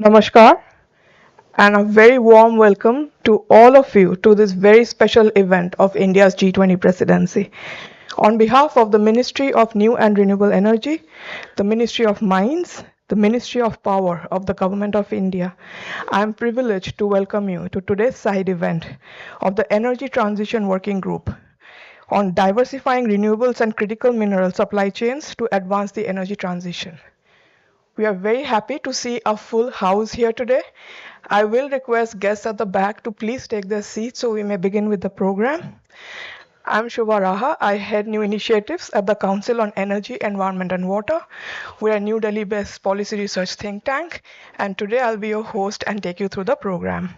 Namaskar and a very warm welcome to all of you to this very special event of India's G20 presidency. On behalf of the Ministry of New and Renewable Energy, the Ministry of Mines, the Ministry of Power of the Government of India, I am privileged to welcome you to today's side event of the Energy Transition Working Group on diversifying renewables and critical mineral supply chains to advance the energy transition. We are very happy to see a full house here today. I will request guests at the back to please take their seats so we may begin with the program. I'm Shubha Raha. I head new initiatives at the Council on Energy, Environment and Water. We're a New Delhi-based policy research think tank, and today I'll be your host and take you through the program.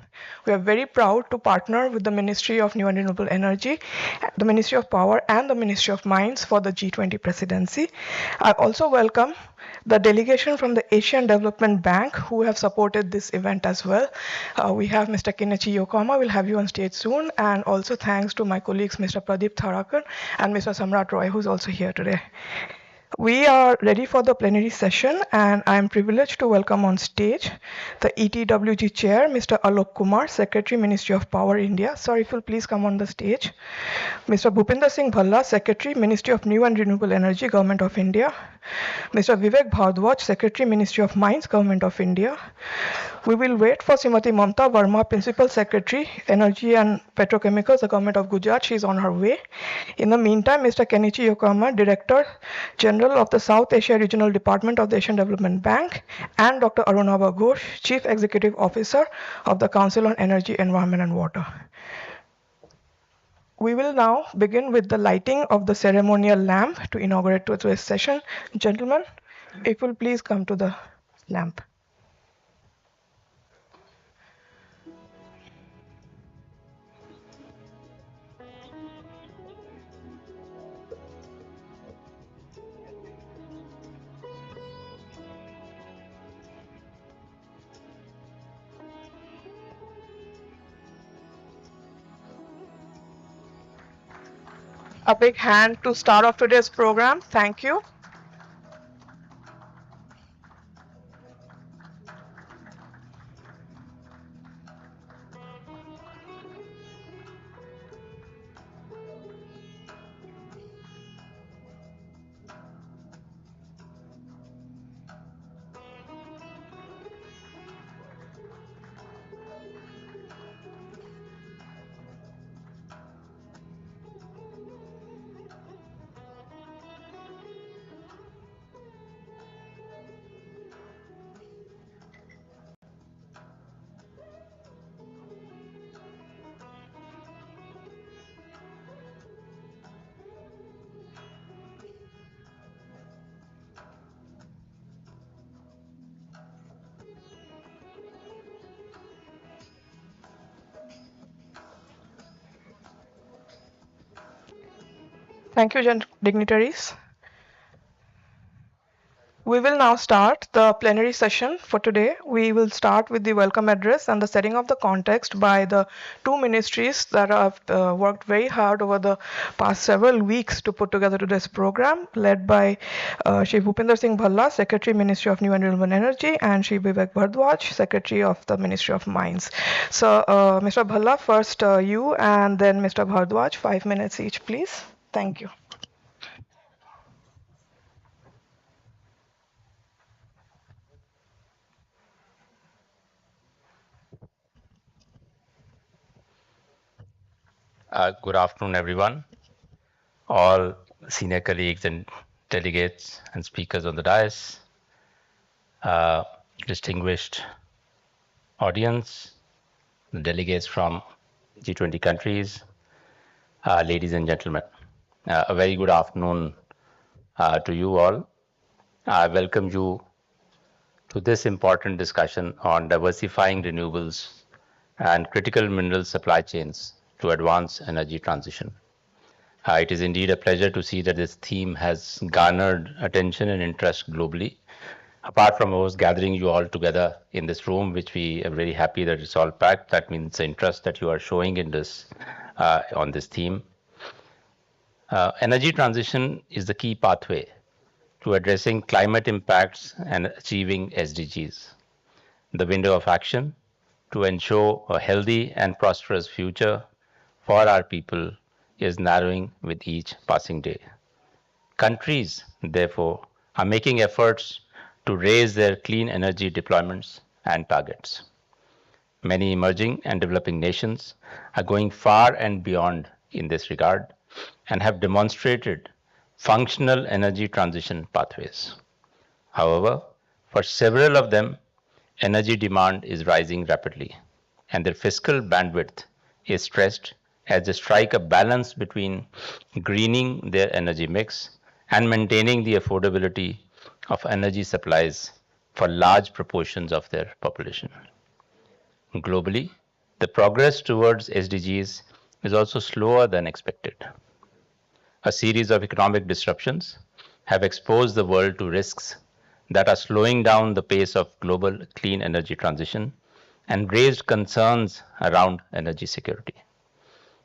We are very proud to partner with the Ministry of New and Renewable Energy, the Ministry of Power, and the Ministry of Mines for the G20 presidency. I also welcome the delegation from the Asian Development Bank who have supported this event as well. We have Mr. Kenichi Yokohama, we'll have you on stage soon, and also thanks to my colleagues Mr. Pradeep Tharakar and Mr. Samrat Roy, who's also here today. We are ready for the plenary session, and I am privileged to welcome on stage the ETWG Chair, Mr. Alok Kumar, Secretary, Ministry of Power, India. Sir, if you'll please come on the stage. Mr. Bhupinder Singh Bhalla, Secretary, Ministry of New and Renewable Energy, Government of India. Mr. Vivek Bhardwaj, Secretary, Ministry of Mines, Government of India. We will wait for Srimati Mamta Verma, Principal Secretary, Energy and Petrochemicals, the Government of Gujarat. She is on her way. In the meantime, Mr. Kenichi Yokohama, Director General of the South Asia Regional Department of the Asian Development Bank, and Dr. Arunabha Ghosh, Chief Executive Officer of the Council on Energy, Environment and Water. We will now begin with the lighting of the ceremonial lamp to inaugurate today's session. Gentlemen, if you'll please come to the lamp. A big hand to start off today's program. Thank you. Thank you, dignitaries. We will now start the plenary session for today. We will start with the welcome address and the setting of the context by the two ministries that have worked very hard over the past several weeks to put together today's program, led by Shri Bhupinder Singh Bhalla, Secretary, Ministry of New and Renewable Energy, and Shri Vivek Bhardwaj, Secretary of the Ministry of Mines. So, Mr. Bhalla, first you, and then Mr. Bhardwaj, 5 minutes each, please. Thank you. Good afternoon, everyone. All senior colleagues and delegates and speakers on the dais, distinguished audience, the delegates from G20 countries, ladies and gentlemen. A very good afternoon to you all. I welcome you to this important discussion on diversifying renewables and critical mineral supply chains to advance energy transition. It is indeed a pleasure to see that this theme has garnered attention and interest globally. Apart from us gathering you all together in this room, which we are very happy that it's all packed, that means the interest that you are showing in this on this theme. Energy transition is the key pathway to addressing climate impacts and achieving SDGs. The window of action to ensure a healthy and prosperous future for our people is narrowing with each passing day. Countries, therefore, are making efforts to raise their clean energy deployments and targets. Many emerging and developing nations are going far and beyond in this regard and have demonstrated functional energy transition pathways. However, for several of them, energy demand is rising rapidly, and their fiscal bandwidth is stretched as they strike a balance between greening their energy mix and maintaining the affordability of energy supplies for large proportions of their population. Globally, the progress towards SDGs is also slower than expected. A series of economic disruptions have exposed the world to risks that are slowing down the pace of global clean energy transition and raised concerns around energy security.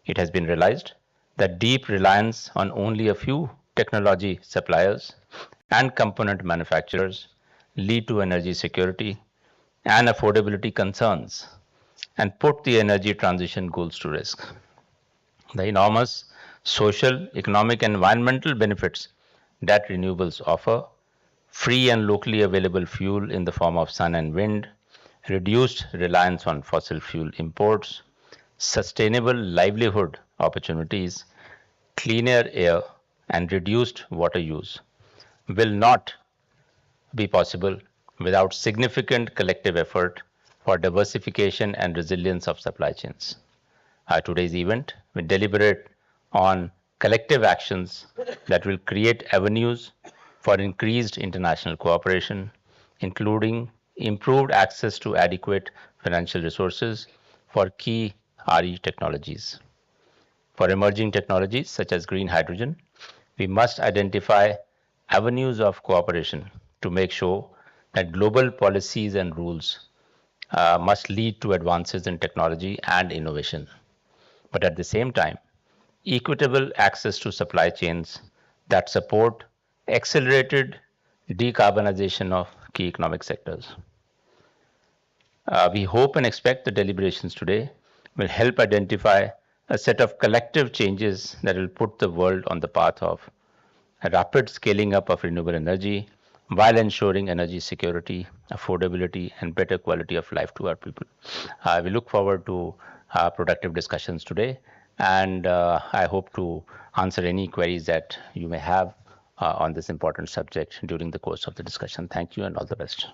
It has been realized that deep reliance on only a few technology suppliers and component manufacturers lead to energy security and affordability concerns and put the energy transition goals to risk. The enormous social, economic, and environmental benefits that renewables offer, free and locally available fuel in the form of sun and wind, reduced reliance on fossil fuel imports, sustainable livelihood opportunities, cleaner air, and reduced water use will not be possible without significant collective effort for diversification and resilience of supply chains. Today's event will deliberate on collective actions that will create avenues for increased international cooperation, including improved access to adequate financial resources for key RE technologies. For emerging technologies such as green hydrogen, we must identify avenues of cooperation to make sure that global policies and rules must lead to advances in technology and innovation. But at the same time, equitable access to supply chains that support accelerated decarbonization of key economic sectors. We hope and expect the deliberations today will help identify a set of collective changes that will put the world on the path of a rapid scaling up of renewable energy while ensuring energy security, affordability, and better quality of life to our people. We look forward to productive discussions today, and I hope to answer any queries that you may have on this important subject during the course of the discussion. Thank you and all the best.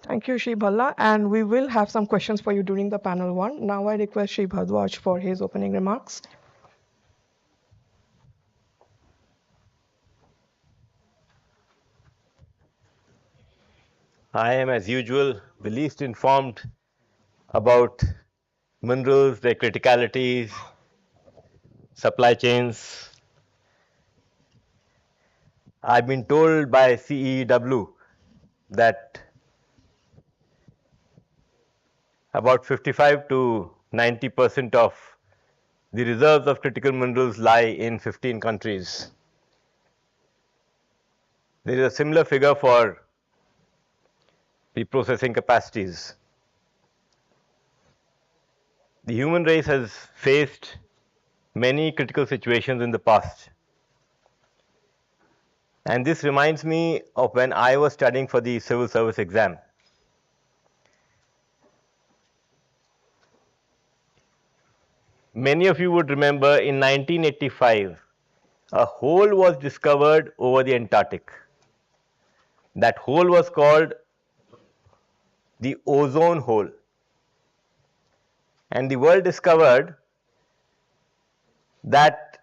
Thank you, Shri Bhalla. And we will have some questions for you during the panel one. Now I request Shri Bhardwaj for his opening remarks. I am, as usual, the least informed about minerals, their criticalities, supply chains. I've been told by CEW that about 55 to 90% of the reserves of critical minerals lie in 15 countries. There is a similar figure for the processing capacities. The human race has faced many critical situations in the past. And this reminds me of when I was studying for the civil service exam. Many of you would remember in 1985, a hole was discovered over the Antarctic. That hole was called the ozone hole. And the world discovered that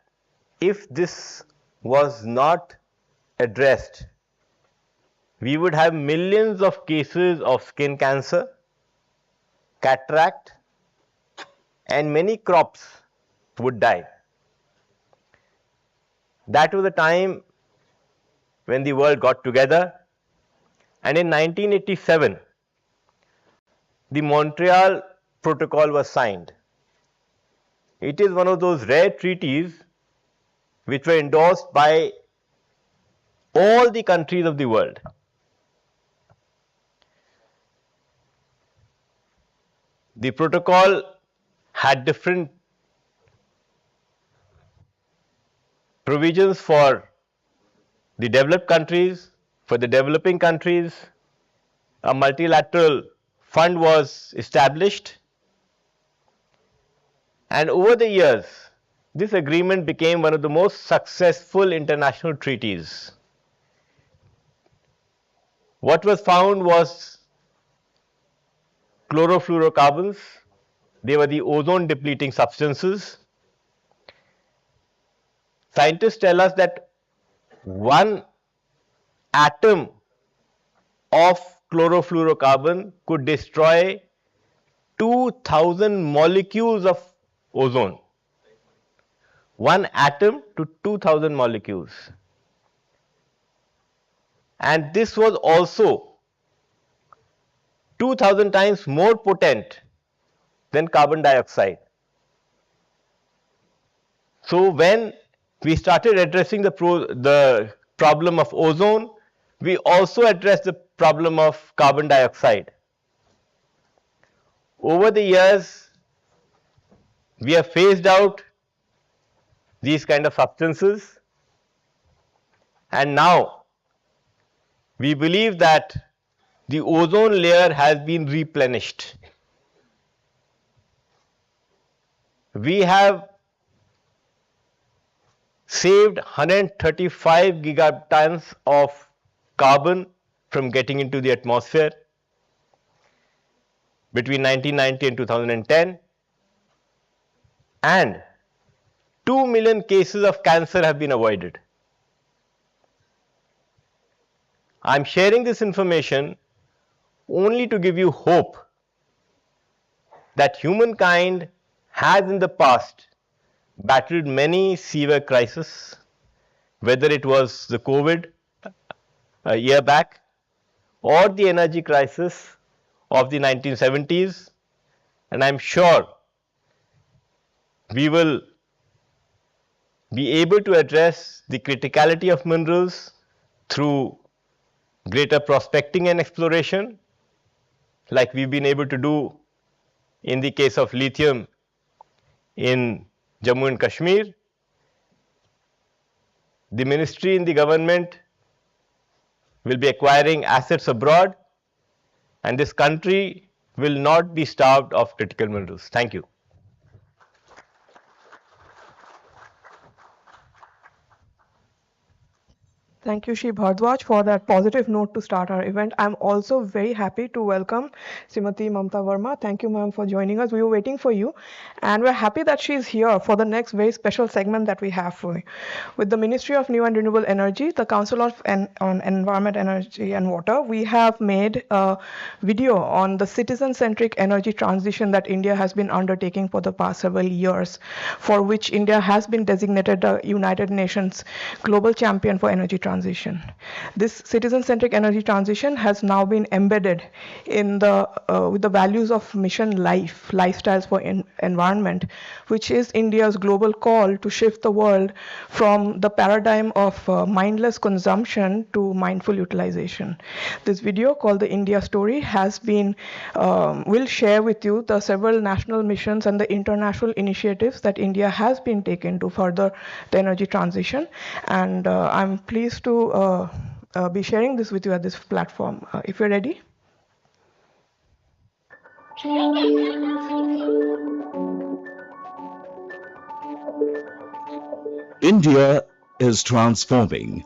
if this was not addressed, we would have millions of cases of skin cancer, cataract, and many crops would die. That was the time when the world got together, and in 1987, the Montreal Protocol was signed. It is one of those rare treaties which were endorsed by all the countries of the world. The protocol had different provisions for the developed countries, for the developing countries. A multilateral fund was established, and over the years, this agreement became one of the most successful international treaties. What was found was chlorofluorocarbons. They were the ozone depleting substances. Scientists tell us that one atom of chlorofluorocarbon could destroy 2,000 molecules of ozone. One atom to 2,000 molecules. And this was also 2,000 times more potent than carbon dioxide. So when we started addressing the problem of ozone, we also addressed the problem of carbon dioxide. Over the years, we have phased out these kind of substances, and now we believe that the ozone layer has been replenished. We have saved 135 gigatons of carbon from getting into the atmosphere between 1990 and 2010, and 2 million cases of cancer have been avoided. I am sharing this information only to give you hope that humankind has in the past battled many severe crises, whether it was the COVID a year back or the energy crisis of the 1970s, and I am sure we will be able to address the criticality of minerals through greater prospecting and exploration, like we've been able to do in the case of lithium in Jammu and Kashmir. The ministry in the government will be acquiring assets abroad, and this country will not be starved of critical minerals. Thank you. Thank you, Shri Bhardwaj, for that positive note to start our event. I'm also very happy to welcome Srimati Mamta Verma. Thank you, ma'am, for joining us. We were waiting for you, and we're happy that she's here for the next very special segment that we have for you. With the Ministry of New and Renewable Energy, the Council on Environment, Energy and Water, we have made a video on the citizen-centric energy transition that India has been undertaking for the past several years, for which India has been designated the United Nations Global Champion for Energy Transition. This citizen-centric energy transition has now been embedded in with the values of Mission Life, Lifestyles for Environment, which is India's global call to shift the world from the paradigm of mindless consumption to mindful utilization. This video called the India Story has been, will share with you the several national missions and the international initiatives that India has been taken to further the energy transition, and I'm pleased to be sharing this with you at this platform. If you're ready. India is transforming.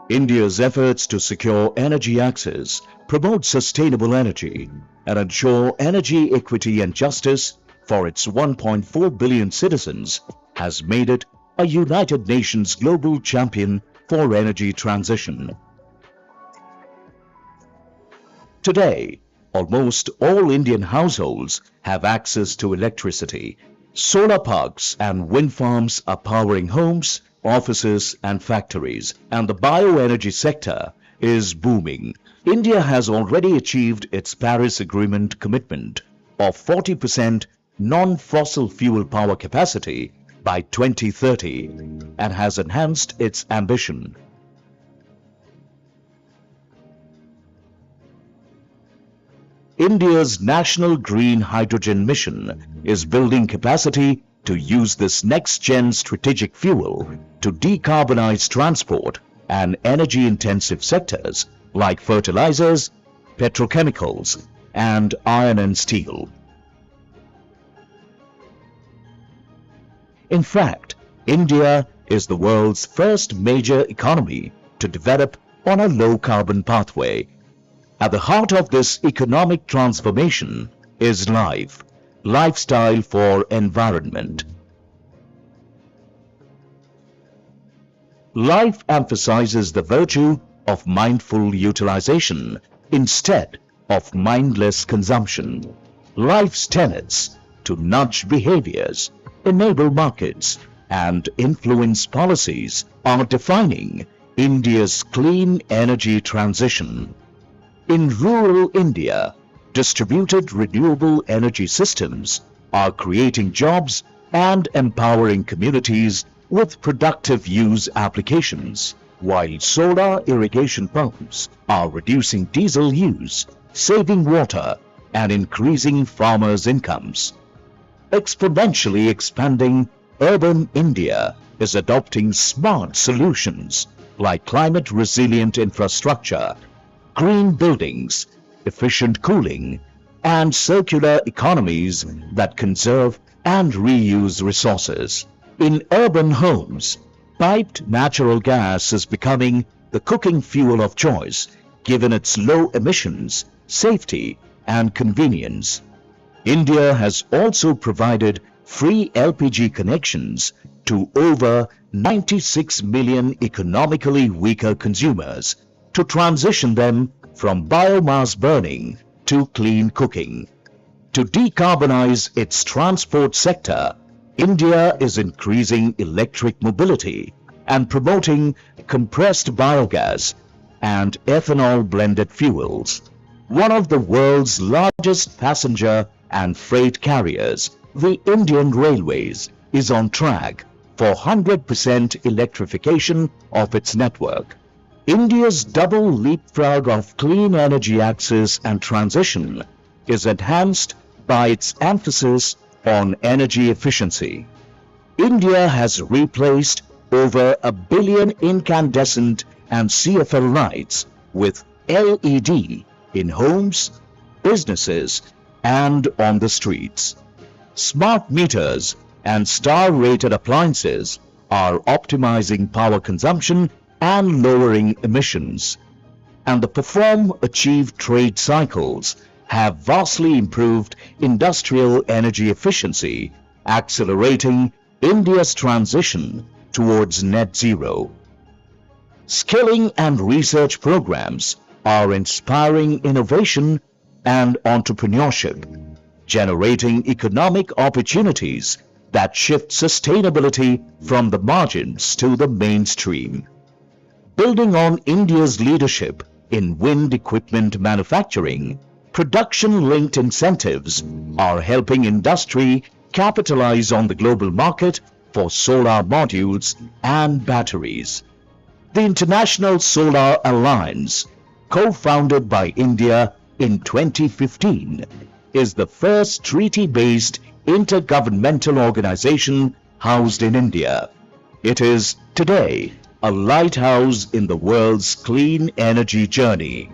India's efforts to secure energy access, promote sustainable energy, and ensure energy equity and justice for its 1.4 billion citizens has made it a United Nations global champion for energy transition. Today, almost all Indian households have access to electricity. Solar parks and wind farms are powering homes, offices and factories, and the bioenergy sector is booming. India has already achieved its Paris Agreement commitment of 40% non-fossil fuel power capacity by 2030 and has enhanced its ambition. India's National Green Hydrogen Mission is building capacity to use this next-gen strategic fuel to decarbonize transport and energy-intensive sectors like fertilizers, petrochemicals, and iron and steel. In fact, India is the world's first major economy to develop on a low-carbon pathway. At the heart of this economic transformation is life, lifestyle for environment. Life emphasizes the virtue of mindful utilization instead of mindless consumption. Life's tenets to nudge behaviors, enable markets, and influence policies are defining India's clean energy transition. In rural India, distributed renewable energy systems are creating jobs and empowering communities with productive use applications, while solar irrigation pumps are reducing diesel use, saving water, and increasing farmers' incomes. Exponentially expanding urban India is adopting smart solutions like climate-resilient infrastructure, green buildings, efficient cooling, and circular economies that conserve and reuse resources. In urban homes, piped natural gas is becoming the cooking fuel of choice, given its low emissions, safety, and convenience. India has also provided free LPG connections to over 96 million economically weaker consumers to transition them from biomass burning to clean cooking. To decarbonize its transport sector, India is increasing electric mobility and promoting compressed biogas and ethanol blended fuels. One of the world's largest passenger and freight carriers, the Indian Railways, is on track for 100% electrification of its network. India's double leapfrog of clean energy access and transition is enhanced by its emphasis on energy efficiency. India has replaced over 1 billion incandescent and CFL lights with LED in homes, businesses, and on the streets. Smart meters and star-rated appliances are optimizing power consumption and lowering emissions. And the perform-achieve trade cycles have vastly improved industrial energy efficiency, accelerating India's transition towards net zero. Skilling and research programs are inspiring innovation and entrepreneurship, generating economic opportunities that shift sustainability from the margins to the mainstream. Building on India's leadership in wind equipment manufacturing, production-linked incentives are helping industry capitalize on the global market for solar modules and batteries. The International Solar Alliance, co-founded by India in 2015, is the first treaty-based intergovernmental organization housed in India. It is today a lighthouse in the world's clean energy journey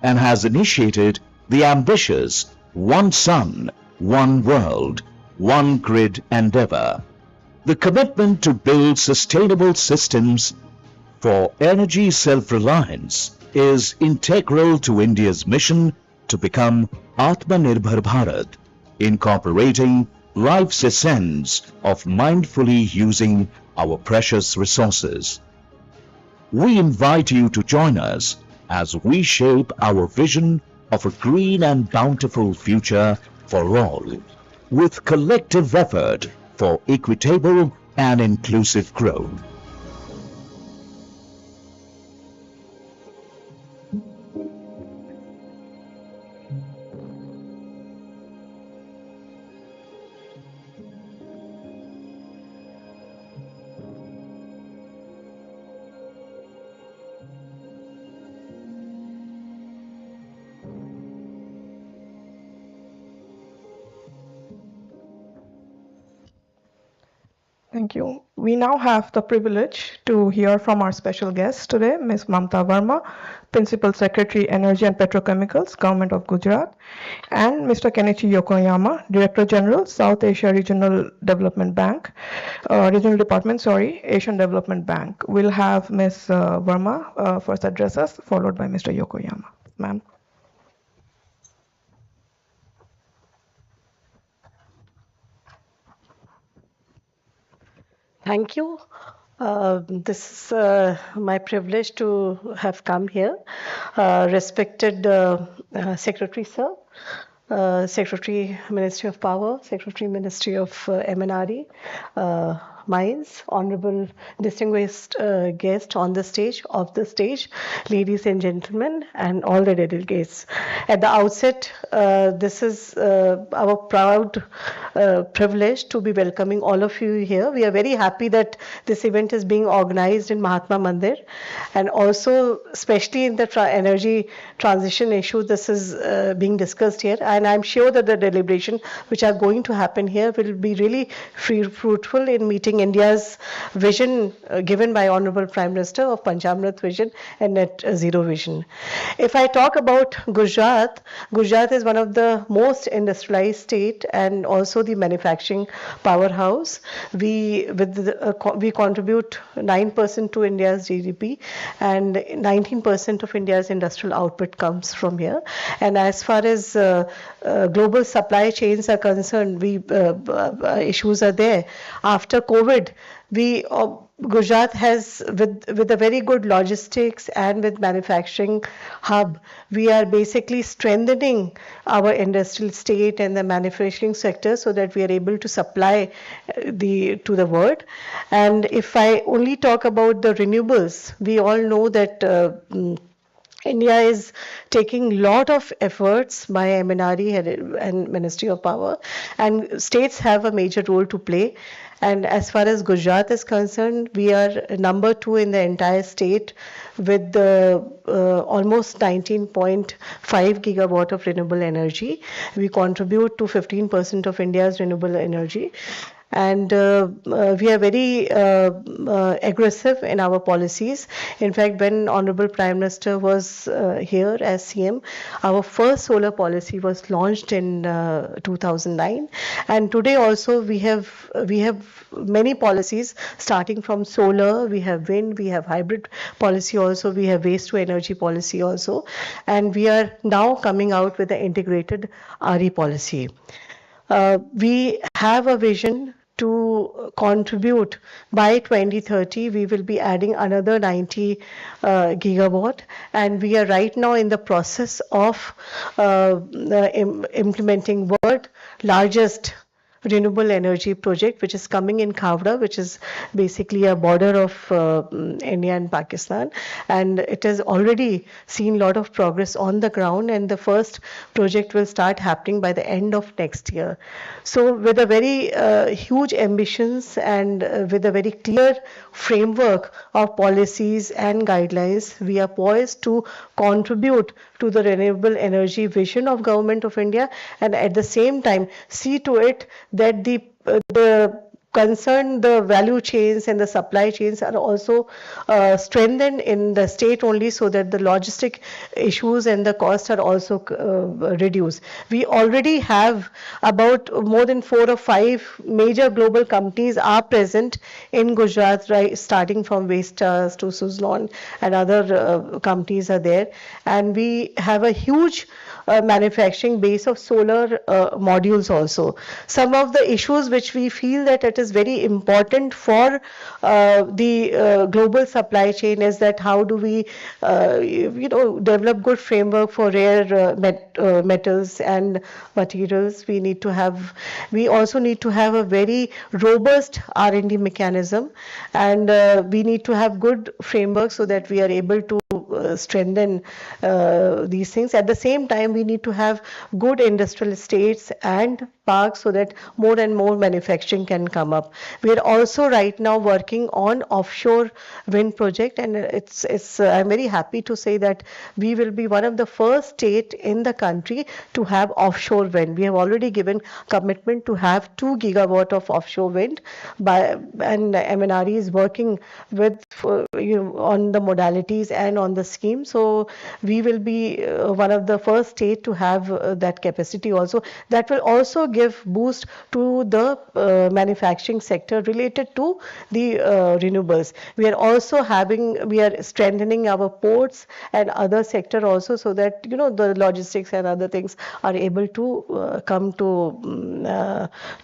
and has initiated the ambitious One Sun, One World, One Grid endeavor. The commitment to build sustainable systems for energy self-reliance is integral to India's mission to become Atmanirbhar Bharat, incorporating life's essence of mindfully using our precious resources. We invite you to join us as we shape our vision of a green and bountiful future for all, with collective effort for equitable and inclusive growth. Thank you. We now have the privilege to hear from our special guest today, Ms. Mamta Verma, Principal Secretary, Energy and Petrochemicals, Government of Gujarat, and Mr. Kenichi Yokoyama, Director General, South Asia Regional Development Bank, Regional Department, Asian Development Bank. We'll have Ms. Verma first address us, followed by Mr. Yokoyama. Ma'am. Thank you. This is my privilege to have come here. Respected Secretary Sir, Secretary Ministry of Power, Secretary Ministry of MNRE, Mines, Honorable Distinguished guest on the stage, off the stage, ladies and gentlemen, and all the delegates. At the outset, this is our proud privilege to be welcoming all of you here. We are very happy that this event is being organized in Mahatma Mandir, and also especially in the energy transition issue, this is being discussed here, and I'm sure that the deliberation which are going to happen here will be really fruitful in meeting India's vision given by Honorable Prime Minister of Panchamrit vision and net zero vision. If I talk about Gujarat, Gujarat is one of the most industrialized state and also the manufacturing powerhouse. We contribute 9% to India's GDP, and 19% of India's industrial output comes from here. And as far as global supply chains are concerned, issues are there. After COVID, Gujarat has, with a very good logistics and with manufacturing hub, we are basically strengthening our industrial state and the manufacturing sector so that we are able to supply to the world. And if I only talk about the renewables, we all know that India is taking lot of efforts by MNRE and Ministry of Power, and states have a major role to play. And as far as Gujarat is concerned, we are number 2 in the entire state with almost 19.5 gigawatt of renewable energy. We contribute to 15% of India's renewable energy. And we are very aggressive in our policies. In fact, when Honorable Prime Minister was here as CM, our first solar policy was launched in 2009, and today also we have many policies starting from solar. We have wind, we have hybrid policy also, we have waste to energy policy also, and we are now coming out with the integrated RE policy. We have a vision to contribute by 2030. We will be adding another 90 gigawatt, and we are right now in the process of implementing world largest renewable energy project, which is coming in Khavda, which is basically a border of India and Pakistan, and it has already seen a lot of progress on the ground, and the first project will start happening by the end of next year. So with a very huge ambitions and with a very clear framework of policies and guidelines, we are poised to contribute to the renewable energy vision of Government of India, and at the same time see to it that the value chains and the supply chains are also strengthened in the state only, so that the logistic issues and the costs are also reduced. We already have about more than 4 or 5 major global companies are present in Gujarat, right, starting from Vestas to Suzlon, and other companies are there, and we have a huge manufacturing base of solar modules also. Some of the issues which we feel that it is very important for the global supply chain is that how do we develop good framework for rare metals and materials. We also need to have a very robust R&D mechanism, and we need to have good framework so that we are able to strengthen these things. At the same time, we need to have good industrial estates and parks so that more and more manufacturing can come up. We are also right now working on offshore wind project, and I'm very happy to say that we will be one of the first state in the country to have offshore wind. We have already given commitment to have 2 gigawatt of offshore wind and MNRE is working with on the modalities and on the scheme. So we will be one of the first state to have that capacity also. That will also give boost to the manufacturing sector related to the renewables. We are strengthening our ports and other sector also, so that the logistics and other things are able to come to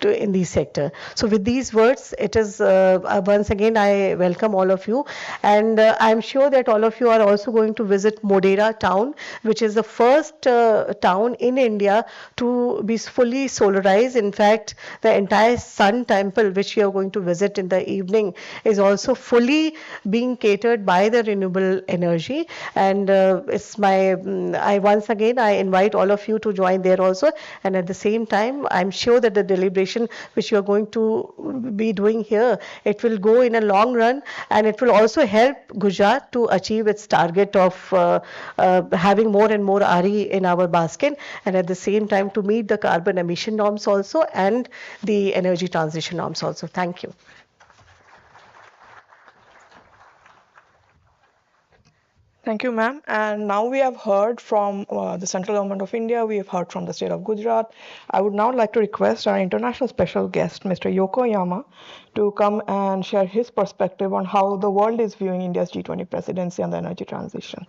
in these sector. So with these words, it is once again I welcome all of you, and I'm sure that all of you are also going to visit Modera town, which is the first town in India to be fully solarized. In fact, the entire sun temple which you are going to visit in the evening is also fully being catered by the renewable energy, and I invite all of you to join there also. And at the same time, I'm sure that the deliberation which you are going to be doing here, it will go in a long run, and it will also help Gujarat to achieve its target of having more and more RE in our basket, and at the same time to meet the carbon emission norms also and the energy transition norms also. Thank you. Thank you, ma'am. And now we have heard from the central government of India. We have heard from the state of Gujarat. I would now like to request our international special guest, Mr. Yokoyama, to come and share his perspective on how the world is viewing India's G20 presidency and the energy transition.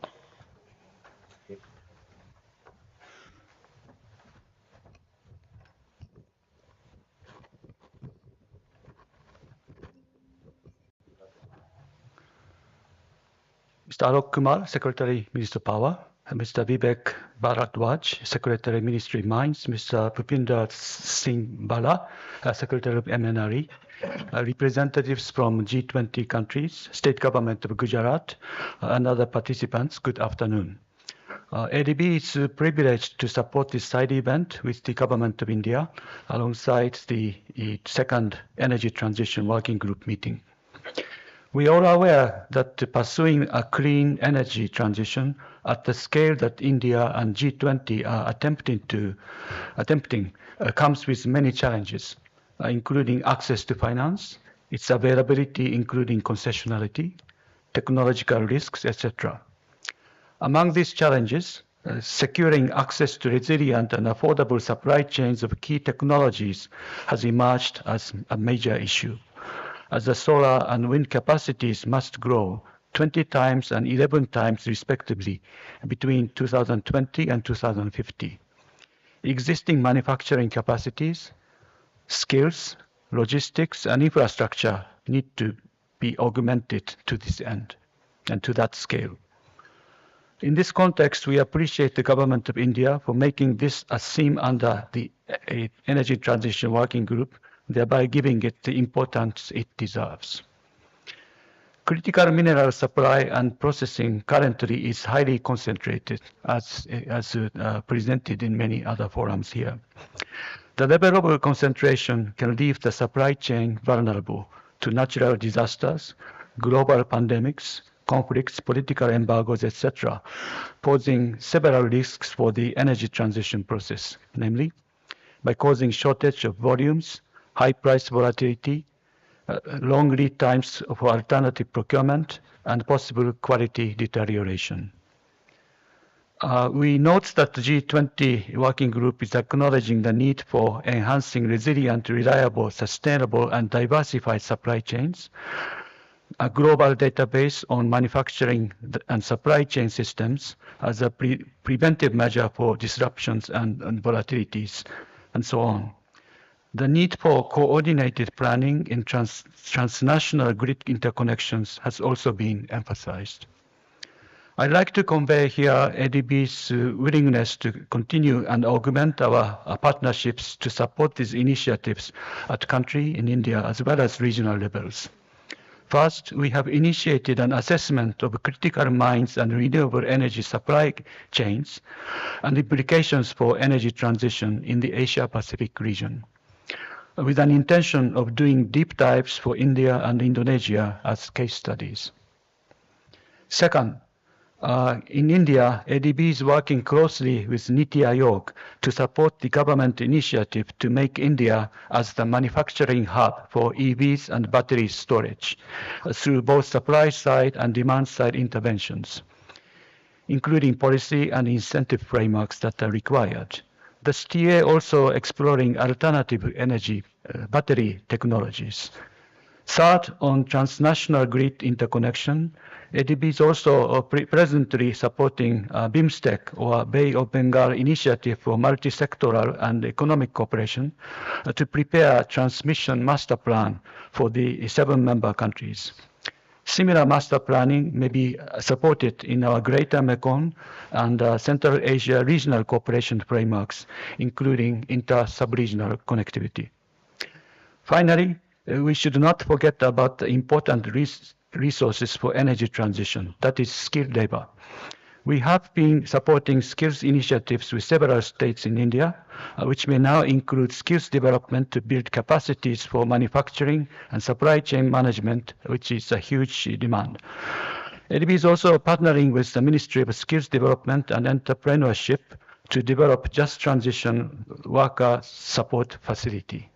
Mr. Alok Kumar, Secretary, Minister Power, Mr. Vivek Bharadwaj, Secretary, Ministry Mines, Mr. Pupinder Singh Bala, Secretary of MNRE, representatives from G20 countries, State Government of Gujarat, and other participants, good afternoon. ADB is privileged to support this side event with the Government of India alongside the second Energy Transition Working Group meeting. We are aware that pursuing a clean energy transition at the scale that India and G20 are attempting comes with many challenges, including access to finance, its availability including concessionality, technological risks, etc. Among these challenges, securing access to resilient and affordable supply chains of key technologies has emerged as a major issue, as the solar and wind capacities must grow 20 times and 11 times respectively between 2020 and 2050. Existing manufacturing capacities, skills, logistics, and infrastructure need to be augmented to this end and to that scale. In this context, we appreciate the Government of India for making this a theme under the Energy Transition Working Group, thereby giving it the importance it deserves. Critical mineral supply and processing currently is highly concentrated, as presented in many other forums here. The level of concentration can leave the supply chain vulnerable to natural disasters, global pandemics, conflicts, political embargoes, etc., posing several risks for the energy transition process, namely by causing shortage of volumes, high price volatility, long lead times for alternative procurement, and possible quality deterioration. We note that the G20 Working Group is acknowledging the need for enhancing resilient, reliable, sustainable, and diversified supply chains, a global database on manufacturing and supply chain systems as a preventive measure for disruptions and volatilities, and so on. The need for coordinated planning in transnational grid interconnections has also been emphasized. I'd like to convey here ADB's willingness to continue and augment our partnerships to support these initiatives at country in India as well as regional levels. First, we have initiated an assessment of critical mines and renewable energy supply chains and implications for energy transition in the Asia-Pacific region, with an intention of doing deep dives for India and Indonesia as case studies. Second, in India, ADB is working closely with NITI Aayog to support the government initiative to make India as the manufacturing hub for EVs and battery storage through both supply side and demand side interventions, including policy and incentive frameworks that are required. The STA also exploring alternative energy battery technologies. Third, on transnational grid interconnection, ADB is also presently supporting BIMSTEC, or Bay of Bengal Initiative for Multi-Sectoral and Economic Cooperation, to prepare a transmission master plan for the 7 member countries. Similar master planning may be supported in our Greater Mekong and Central Asia regional cooperation frameworks, including inter-sub-regional connectivity. Finally, we should not forget about the important resources for energy transition, that is skilled labor. We have been supporting skills initiatives with several states in India, which may now include skills development to build capacities for manufacturing and supply chain management, which is a huge demand. ADB is also partnering with the Ministry of Skills Development and Entrepreneurship to develop just transition worker support facility.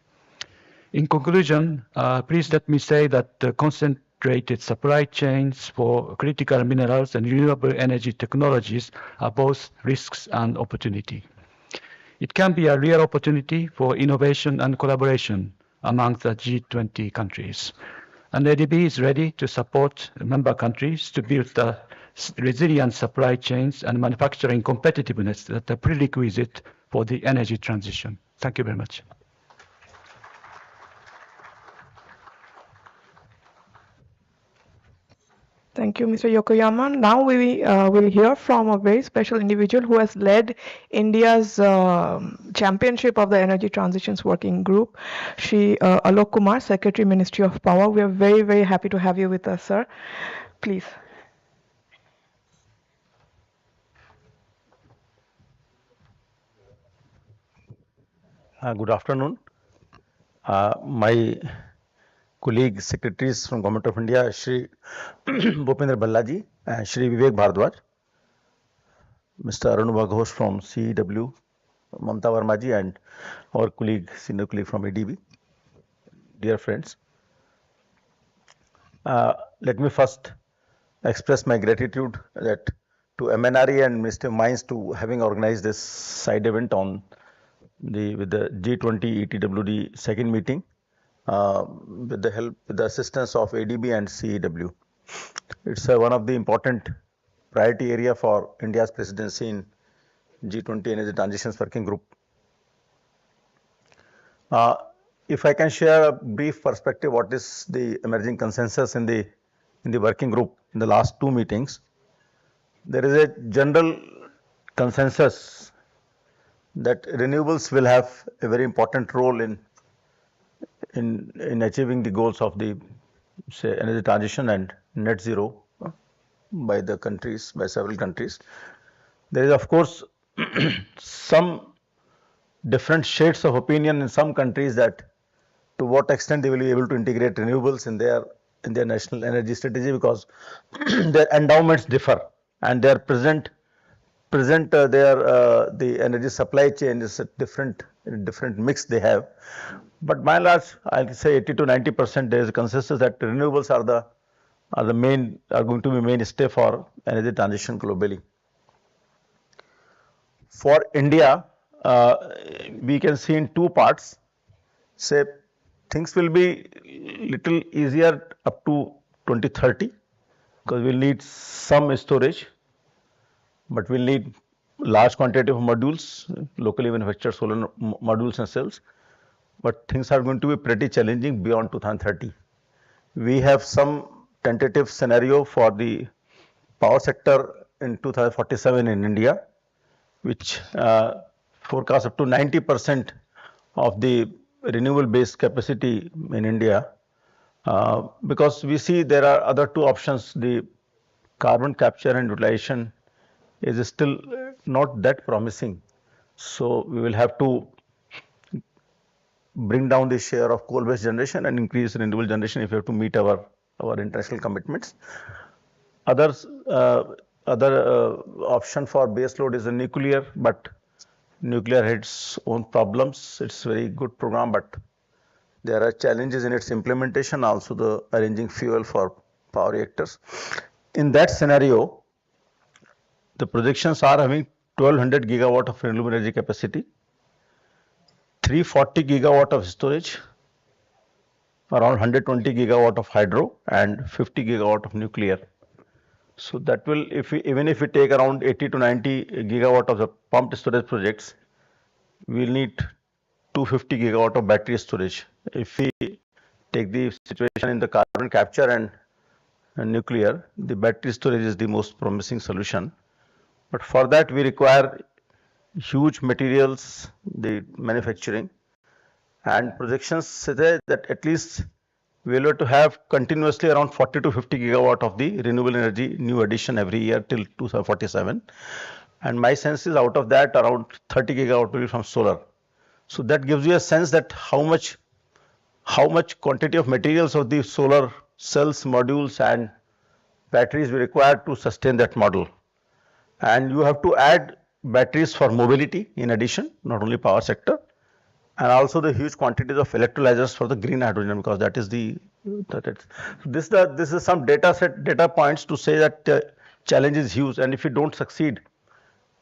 In conclusion, please let me say that the concentrated supply chains for critical minerals and renewable energy technologies are both risks and opportunity. It can be a real opportunity for innovation and collaboration among the G20 countries. And ADB is ready to support member countries to build the resilient supply chains and manufacturing competitiveness that are prerequisite for the energy transition. Thank you very much. Thank you, Mr. Yokoyama. Now we will hear from a very special individual who has led India's championship of the Energy Transitions Working Group, Shri Alok Kumar, Secretary, Ministry of Power. We are very, very happy to have you with us, sir. Please. Good afternoon. My colleague secretaries from Government of India, Shri Bhupendra Bhallaji and Shri Vivek Bhardwaj, Mr. Arun Ghosh from CEW, Mamta Vermaji and our colleague, senior colleague from ADB, dear friends. Let me first express my gratitude that to MNRE and Ministry of Mines to having organized this side event on with the G20 ETWG second meeting. With the assistance of ADB and CEW. It's one of the important priority area for India's presidency in G20 Energy Transitions Working Group. If I can share a brief perspective, what is the emerging consensus in the working group in the last 2 meetings? There is a general consensus that renewables will have a very important role in achieving the goals of the energy transition and net zero by several countries. There is of course some different shades of opinion in some countries that to what extent they will be able to integrate renewables in their national energy strategy, because their endowments differ and their present the energy supply chain is a different mix they have. But by and large, I'll say 80 to 90% there is a consensus that renewables are going to be mainstay for energy transition globally. For India, we can see in 2 parts. Say things will be little easier up to 2030 because we'll need some storage, but we'll need large quantity of modules, locally manufactured solar modules and cells. But things are going to be pretty challenging beyond 2030. We have some tentative scenario for the power sector in 2047 in India, which forecasts up to 90% of the renewable based capacity in India because we see there are other two options. The carbon capture and utilization is still not that promising. So we will have to bring down the share of coal-based generation and increase renewable generation if we have to meet our international commitments. Others, other option for base load is a nuclear, but nuclear has its own problems. It's a very good program, but there are challenges in its implementation, also the arranging fuel for power reactors. In that scenario, the projections are having 1200 gigawatt of renewable energy capacity, 340 gigawatt of storage, around 120 gigawatt of hydro, and 50 gigawatt of nuclear. So that will, even if we take around 80 to 90 gigawatt of the pumped storage projects, we'll need 250 gigawatt of battery storage. If we take the situation in the carbon capture and nuclear, the battery storage is the most promising solution. But for that, we require huge materials, the manufacturing, and projections say that at least we will have to have continuously around 40 to 50 gigawatt of the renewable energy new addition every year till 2047. And my sense is out of that around 30 gigawatt will be from solar. So that gives you a sense that how much quantity of materials of the solar cells, modules and batteries we require to sustain that model. And you have to add batteries for mobility in addition, not only power sector, and also the huge quantities of electrolyzers for the green hydrogen, because that is this is some data points to say that challenge is huge, and if you don't succeed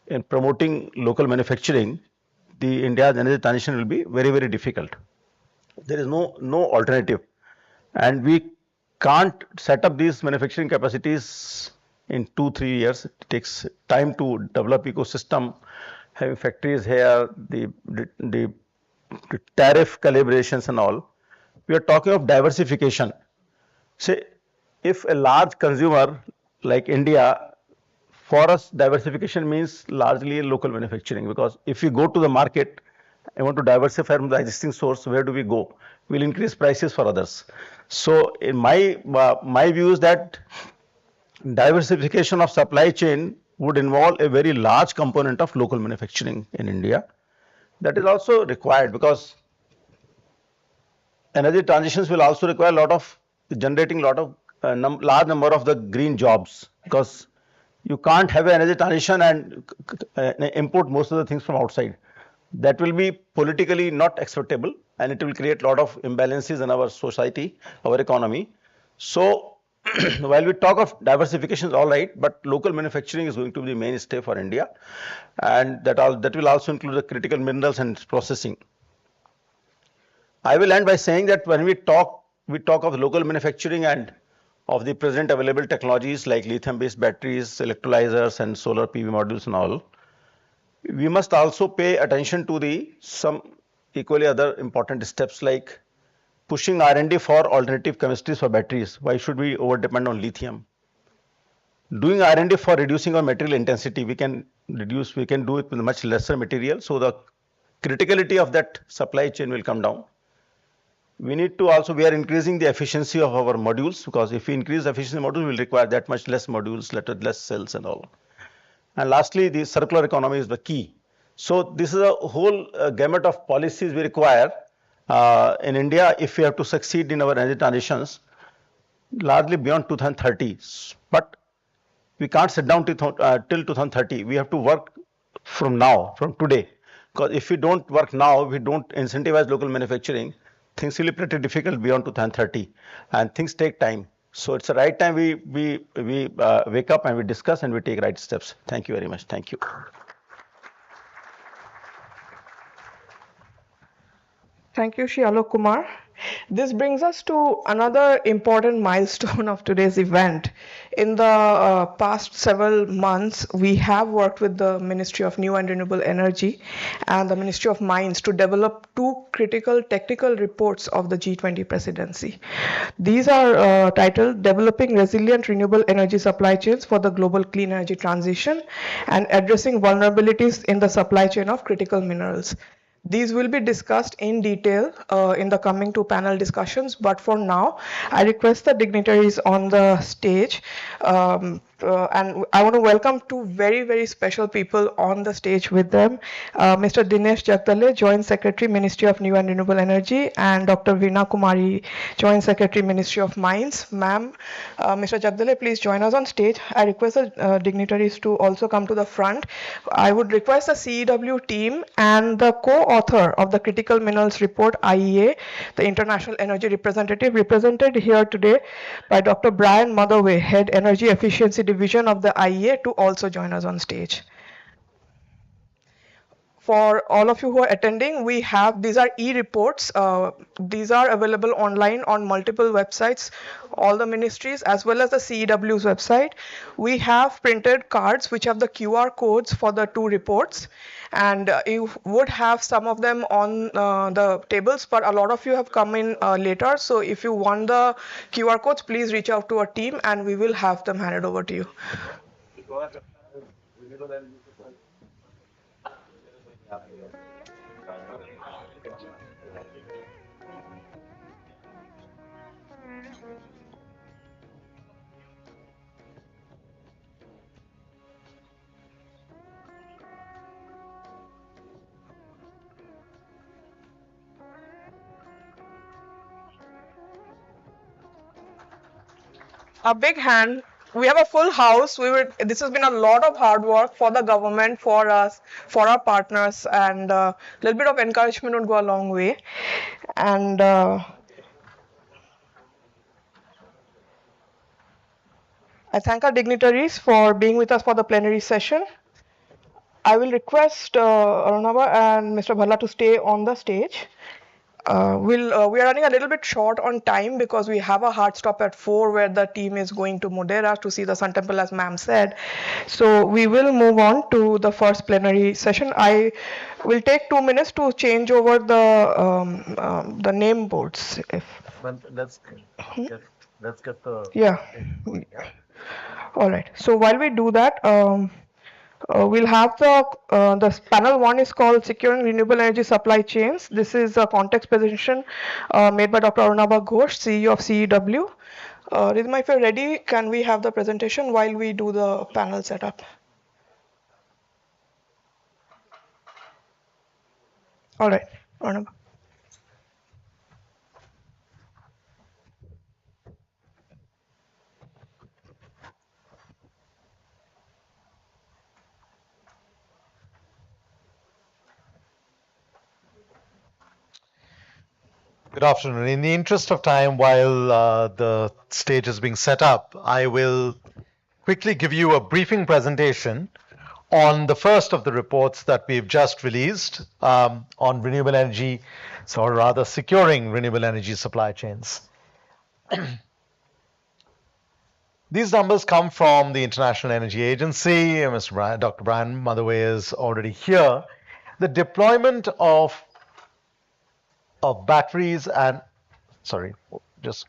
in promoting local manufacturing, the India's energy transition will be very, very difficult. There is no alternative, and we can't set up these manufacturing capacities in 2-3 years. It takes time to develop ecosystem, having factories here, the tariff calibrations and all. We are talking of diversification. Say, if a large consumer like India, for us diversification means largely local manufacturing, because if we go to the market, I want to diversify from the existing source, where do we go? We'll increase prices for others. So in my view is that diversification of supply chain would involve a very large component of local manufacturing in India. That is also required because energy transitions will also require generating large number of the green jobs, because you can't have an energy transition and import most of the things from outside. That will be politically not acceptable, and it will create a lot of imbalances in our society, our economy. So while we talk of diversification is all right, but local manufacturing is going to be the mainstay for India, and that will also include the critical minerals and processing. I will end by saying that when we talk of local manufacturing and of the present available technologies like lithium-based batteries, electrolyzers, and solar PV modules and all, we must also pay attention to some equally other important steps like pushing R&D for alternative chemistries for batteries. Why should we over depend on lithium? Doing R&D for reducing our material intensity. We can do it with much lesser material, so the criticality of that supply chain will come down. We are increasing the efficiency of our modules, because if we increase the efficiency of modules, we will require that much less modules, less cells and all. And lastly, the circular economy is the key. So this is a whole gamut of policies we require in India if we have to succeed in our energy transitions, largely beyond 2030. But we can't sit down till 2030. We have to work from now, from today. Because if we don't work now, we don't incentivize local manufacturing, things will be pretty difficult beyond 2030, and things take time. So it's the right time we wake up and we discuss and we take right steps. Thank you very much. Thank you. Thank you, Shri Alok Kumar. This brings us to another important milestone of today's event. In the past several months, we have worked with the Ministry of New and Renewable Energy and the Ministry of Mines to develop two critical technical reports of the G20 presidency. These are titled Developing Resilient Renewable Energy Supply Chains for the Global Clean Energy Transition and Addressing Vulnerabilities in the Supply Chain of Critical Minerals. These will be discussed in detail in the coming two panel discussions, but for now, I request the dignitaries on the stage, and I want to welcome two very, very special people on the stage with them, Mr. Dinesh Jagdale, Joint Secretary, Ministry of New and Renewable Energy, and Dr. Veena Kumari, Joint Secretary, Ministry of Mines. Ma'am, Mr. Jagdale, please join us on stage. I request the dignitaries to also come to the front. I would request the CEW team and the co-author of the Critical Minerals Report, IEA, the International Energy Representative, represented here today by Dr. Brian Motherway, Head Energy Efficiency Division of the IEA, to also join us on stage. For all of you who are attending, we have, these are e-reports. These are available online on multiple websites, all the ministries, as well as the CEW's website. We have printed cards which have the QR codes for the two reports. And you would have some of them on the tables, but a lot of you have come in later. So if you want the QR codes, please reach out to our team and we will have them handed over to you. A big hand. We have a full house. This has been a lot of hard work for the government, for us, for our partners, and a little bit of encouragement would go a long way. And I thank our dignitaries for being with us for the plenary session. I will request Arunabha and Mr. Bhalla to stay on the stage. We are running a little bit short on time because we have a hard stop at 4 where the team is going to Modera to see the Sun Temple, as ma'am said. So we will move on to the first plenary session. I will take 2 minutes to change over the name boards. Let's get the... Yeah. All right. So while we do that, we'll have the panel one is called Securing Renewable Energy Supply Chains. This is a context presentation made by Dr. Arunabha Ghosh, CEO of CEW. Ridhima, if you're ready, can we have the presentation while we do the panel setup? All right, Arunabha. Good afternoon. In the interest of time, while the stage is being set up, I will quickly give you a briefing presentation on the first of the reports that we've just released on renewable energy, or rather securing renewable energy supply chains. These numbers come from the International Energy Agency. Dr. Brian Motherway is already here. The deployment of batteries and, sorry, just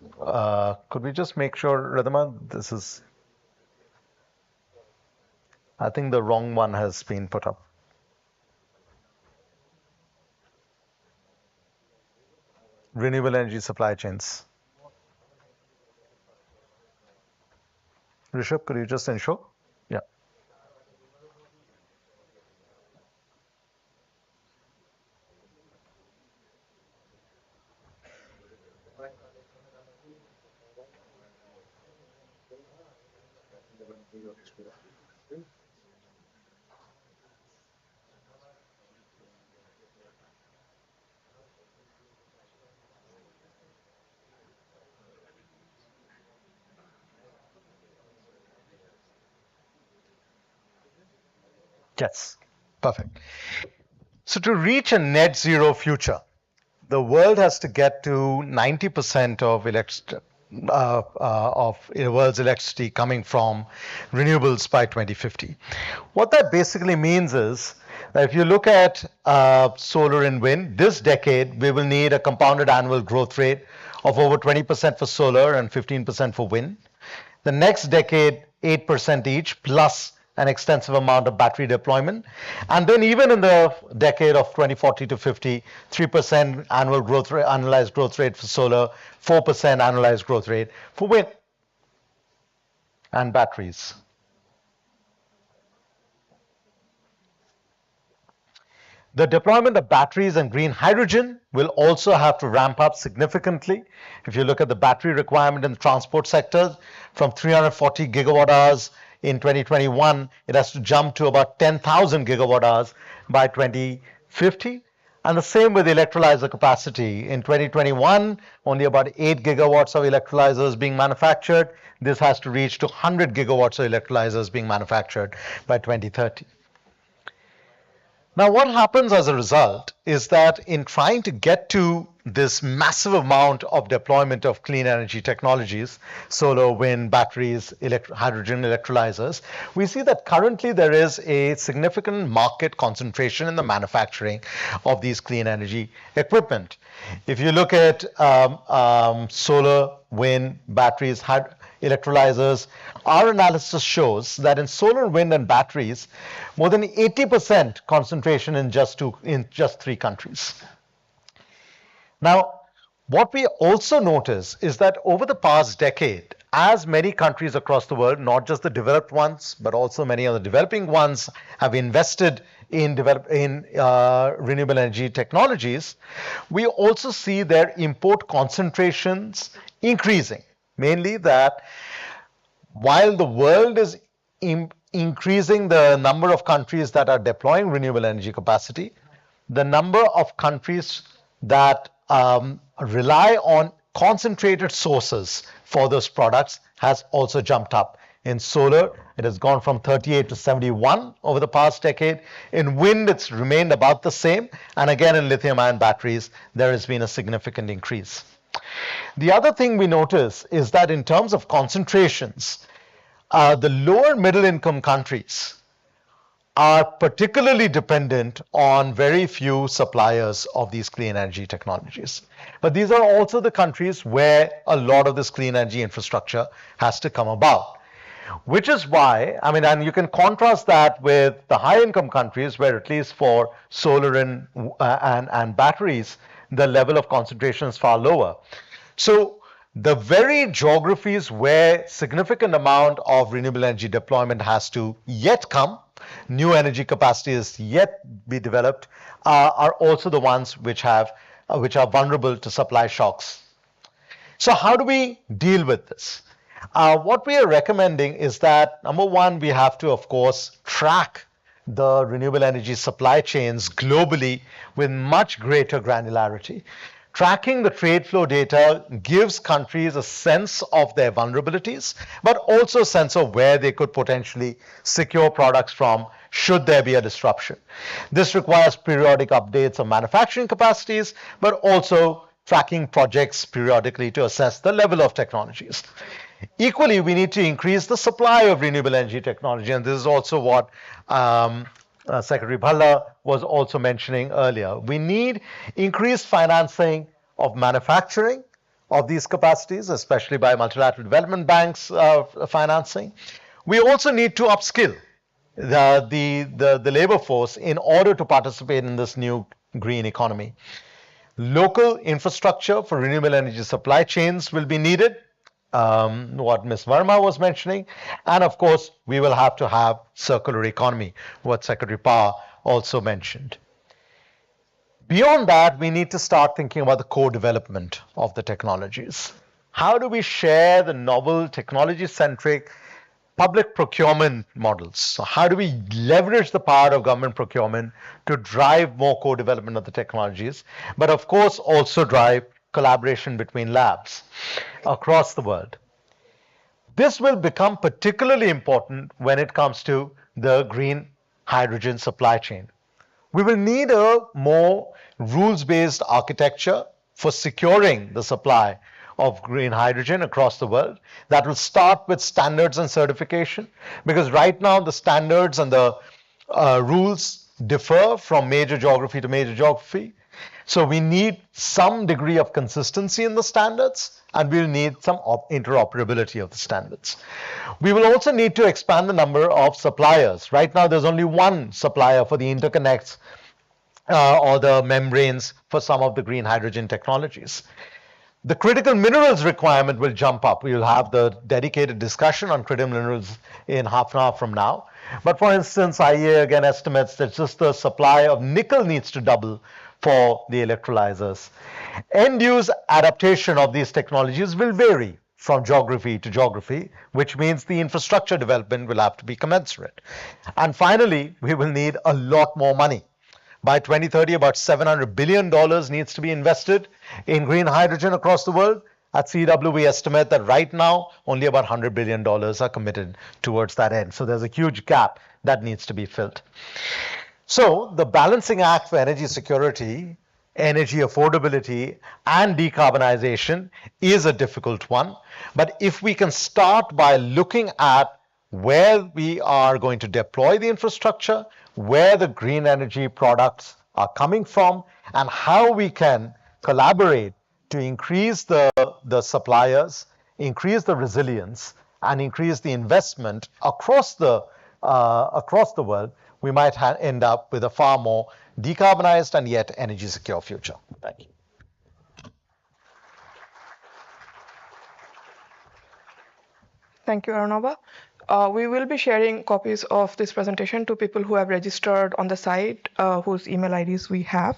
could we just make sure, Ridhima, this is, I think the wrong one has been put up. Renewable energy supply chains. Rishabh, could you just ensure? Yeah. Yes, perfect. So to reach a net zero future, the world has to get to 90% of the world's electricity coming from renewables by 2050. What that basically means is that if you look at solar and wind, this decade we will need a compounded annual growth rate of over 20% for solar and 15% for wind. The next decade, 8% each, plus an extensive amount of battery deployment. And then even in the decade of 2040 to 50, 3% annual growth rate, annualized growth rate for solar, 4% annualized growth rate for wind and batteries. The deployment of batteries and green hydrogen will also have to ramp up significantly. If you look at the battery requirement in the transport sector, from 340 gigawatt hours in 2021, it has to jump to about 10,000 gigawatt hours by 2050. And the same with electrolyzer capacity. In 2021, only about 8 gigawatts of electrolyzers being manufactured. This has to reach to 100 gigawatts of electrolyzers being manufactured by 2030. Now, what happens as a result is that in trying to get to this massive amount of deployment of clean energy technologies, solar, wind, batteries, hydrogen electrolyzers, we see that currently there is a significant market concentration in the manufacturing of these clean energy equipment. If you look at solar, wind, batteries, electrolyzers, our analysis shows that in solar, wind, and batteries, more than 80% concentration in just 3 countries. Now, what we also notice is that over the past decade, as many countries across the world, not just the developed ones, but also many of the developing ones, have invested in renewable energy technologies, we also see their import concentrations increasing. Mainly that while the world is increasing the number of countries that are deploying renewable energy capacity, the number of countries that rely on concentrated sources for those products has also jumped up. In solar, it has gone from 38 to 71 over the past decade. In wind, it's remained about the same. And again, in lithium-ion batteries, there has been a significant increase. The other thing we notice is that in terms of concentrations, the lower middle income countries are particularly dependent on very few suppliers of these clean energy technologies. But these are also the countries where a lot of this clean energy infrastructure has to come about. Which is why, and you can contrast that with the high income countries where at least for solar and batteries, the level of concentration is far lower. So the very geographies where significant amount of renewable energy deployment has to yet come, new energy capacity is yet be developed, are also the ones which are vulnerable to supply shocks. So how do we deal with this? What we are recommending is that, number one, we have to, of course, track the renewable energy supply chains globally with much greater granularity. Tracking the trade flow data gives countries a sense of their vulnerabilities, but also a sense of where they could potentially secure products from should there be a disruption. This requires periodic updates of manufacturing capacities, but also tracking projects periodically to assess the level of technologies. Equally, we need to increase the supply of renewable energy technology, and this is also what Secretary Bhalla was also mentioning earlier. We need increased financing of manufacturing of these capacities, especially by multilateral development banks financing. We also need to upskill the labor force in order to participate in this new green economy. Local infrastructure for renewable energy supply chains will be needed, what Ms. Verma was mentioning, and of course we will have to have circular economy, what Secretary Power also mentioned. Beyond that, we need to start thinking about the co-development of the technologies. How do we share the novel technology-centric public procurement models? So how do we leverage the power of government procurement to drive more co-development of the technologies, but of course also drive collaboration between labs across the world? This will become particularly important when it comes to the green hydrogen supply chain. We will need a more rules-based architecture for securing the supply of green hydrogen across the world. That will start with standards and certification, because right now the standards and the rules differ from major geography to major geography. So we need some degree of consistency in the standards, and we'll need some interoperability of the standards. We will also need to expand the number of suppliers. Right now, there's only one supplier for the interconnects or the membranes for some of the green hydrogen technologies. The critical minerals requirement will jump up. We'll have the dedicated discussion on critical minerals in half an hour from now. But for instance, IEA again estimates that just the supply of nickel needs to double for the electrolyzers. End-use adaptation of these technologies will vary from geography to geography, which means the infrastructure development will have to be commensurate. And finally, we will need a lot more money. By 2030, about $700 billion needs to be invested in green hydrogen across the world. At CW, we estimate that right now, only about $100 billion are committed towards that end. So there's a huge gap that needs to be filled. So the balancing act for energy security, energy affordability, and decarbonization is a difficult one. But if we can start by looking at where we are going to deploy the infrastructure, where the green energy products are coming from, and how we can collaborate to increase the suppliers, increase the resilience, and increase the investment across the world, we might end up with a far more decarbonized and yet energy secure future. Thank you. Thank you, Arunabha. We will be sharing copies of this presentation to people who have registered on the site, whose email IDs we have.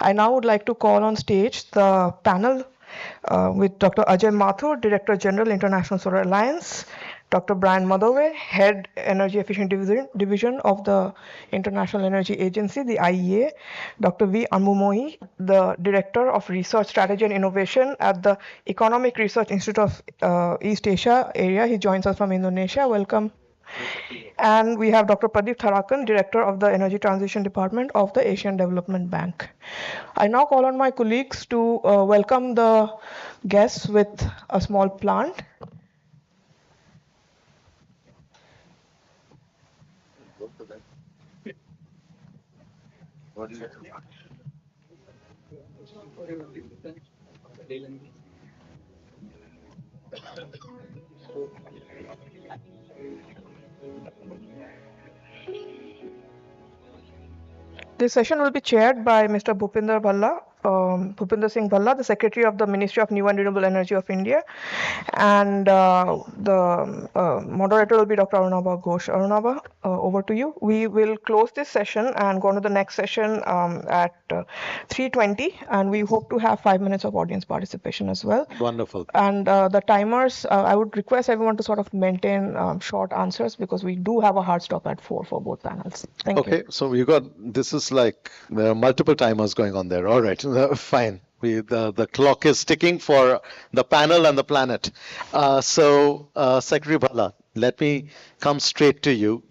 I now would like to call on stage the panel with Dr. Ajay Mathur, Director General, International Solar Alliance, Dr. Brian Motherway, Head Energy Efficient Division of the International Energy Agency, the IEA, Dr. V. Anbumoi, the Director of Research Strategy and Innovation at the Economic Research Institute of East Asia area. He joins us from Indonesia. Welcome. And we have Dr. Pradeep Tharakan, Director of the Energy Transition Department of the Asian Development Bank. I now call on my colleagues to welcome the guests with a small plant. This session will be chaired by Mr. Bhupinder Singh Bhalla, the Secretary of the Ministry of New and Renewable Energy of India, and the moderator will be Dr. Arunabha Ghosh. Arunabha, over to you. We will close this session and go on to the next session at 3:20, and we hope to have 5 minutes of audience participation as well. Wonderful. And the timers, I would request everyone to sort of maintain short answers because we do have a hard stop at 4 for both panels. Thank you. Okay, so you got, this is like, there are multiple timers going on there. All right, fine. The clock is ticking for the panel and the planet. Secretary Bhalla, let me come straight to you.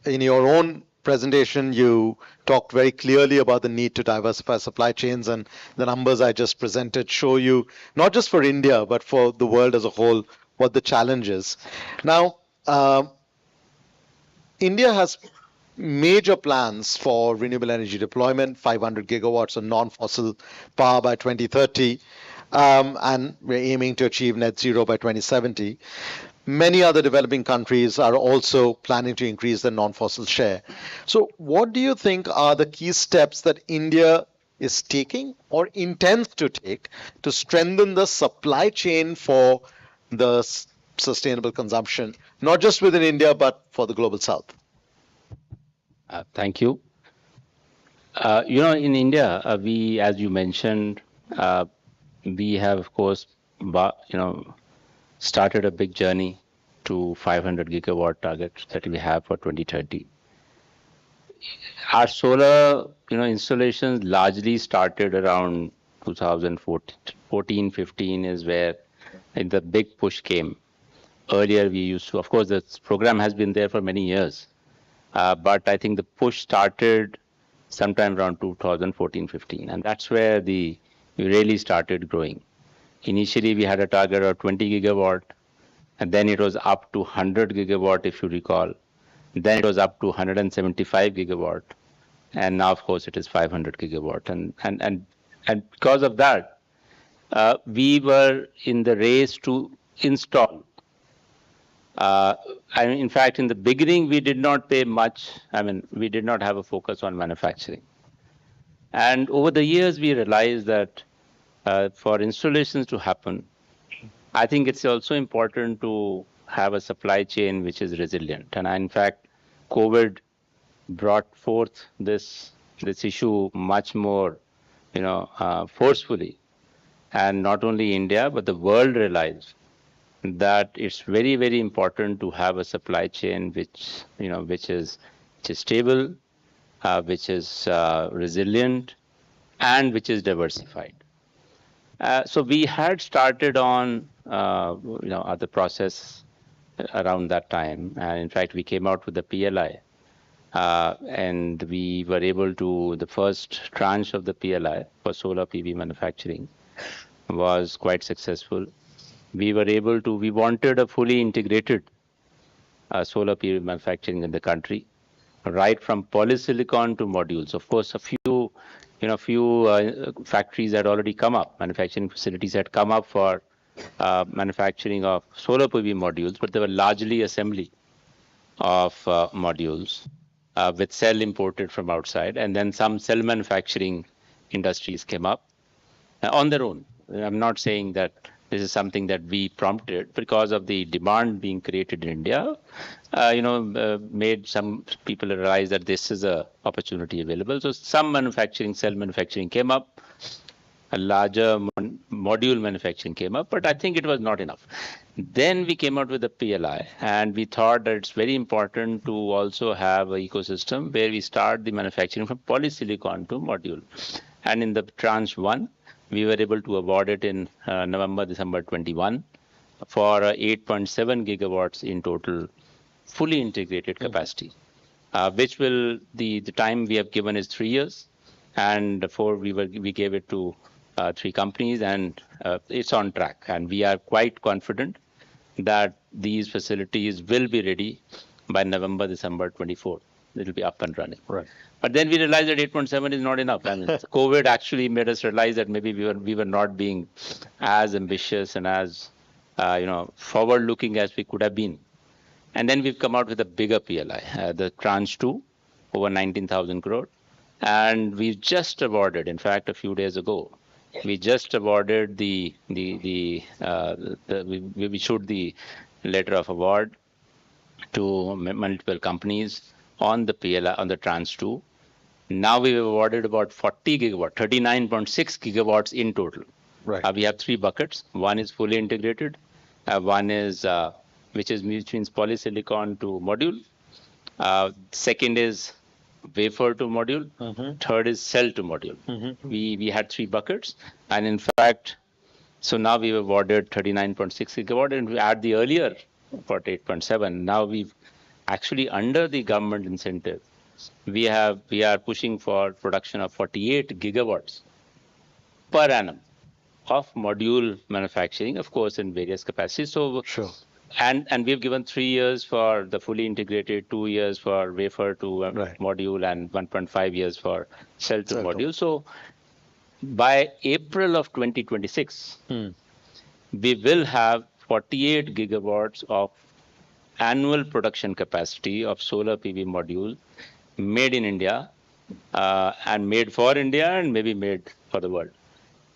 In your own presentation, you talked very clearly about the need to diversify supply chains, and the numbers I just presented show you, not just for India, but for the world as a whole, what the challenge is. Now, India has major plans for renewable energy deployment, 500 gigawatts of non-fossil power by 2030, and we're aiming to achieve net zero by 2070. Many other developing countries are also planning to increase their non-fossil share. So what do you think are the key steps that India is taking or intends to take to strengthen the supply chain for the sustainable consumption, not just within India, but for the global south? Thank you. In India, we, as you mentioned, we have, of course, started a big journey to 500 gigawatt target that we have for 2030. Our solar, installations largely started around 2014, 15 is where the big push came. Earlier, we used to, of course, this program has been there for many years. But I think the push started sometime around 2014-15, and that's where we really started growing. Initially, we had a target of 20 gigawatt, and then it was up to 100 gigawatt, if you recall. Then it was up to 175 gigawatt, and now of course it is 500 gigawatt, and because of that, we were in the race to install. And in fact, in the beginning, we did not pay much. I mean, we did not have a focus on manufacturing. And over the years, we realized that for installations to happen, I think it's also important to have a supply chain which is resilient. And in fact, COVID brought forth this issue much more, forcefully. And not only India, but the world realized that it's very, very important to have a supply chain which is stable, which is resilient, and which is diversified. So we had started on the process around that time, and in fact we came out with the PLI, and we were able to, the first tranche of the PLI for solar PV manufacturing was quite successful. We wanted a fully integrated solar PV manufacturing in the country, right from polysilicon to modules. Of course, a few factories had already come up, manufacturing facilities had come up for manufacturing of solar PV modules, but they were largely assembly of modules with cell imported from outside, and then some cell manufacturing industries came up on their own. I'm not saying that this is something that we prompted, because of the demand being created in India, made some people realize that this is a opportunity available. So some cell manufacturing came up, a larger module manufacturing came up, but I think it was not enough. Then we came out with the PLI, and we thought that it's very important to also have an ecosystem where we start the manufacturing from polysilicon to module. And in the tranche 1, we were able to award it in November, December 21 for 8.7 gigawatts in total, fully integrated capacity, which will, the time we have given is 3 years, and we gave it to 3 companies, and it's on track. And we are quite confident that these facilities will be ready by November, December 24. It will be up and running. Right. But then we realized that 8.7 is not enough. I mean, COVID actually made us realize that maybe we were not being as ambitious and as forward-looking as we could have been. And then we've come out with a bigger PLI, the tranche 2, over 19,000 crore, and we've just awarded. In fact, a few days ago, we just awarded we issued the letter of award to multiple companies on the PLI, on the tranche 2. Now we've awarded about 40 gigawatt, 39.6 gigawatts in total. Right. We have 3 buckets. One is fully integrated. One is which means polysilicon to module. Second is wafer to module. Third is cell to module. We had 3 buckets, and in fact, so now we've awarded 39.6 gigawatt, and we add the earlier for 8.7. Now we've actually, under the government incentive, we are pushing for production of 48 gigawatts per annum of module manufacturing, of course, in various capacities. So, sure. And we've given 3 years for the fully integrated, 2 years for wafer to module, and 1.5 years for cell to module. So by April of 2026, we will have 48 gigawatts of annual production capacity of solar PV module made in India, and made for India, and maybe made for the world,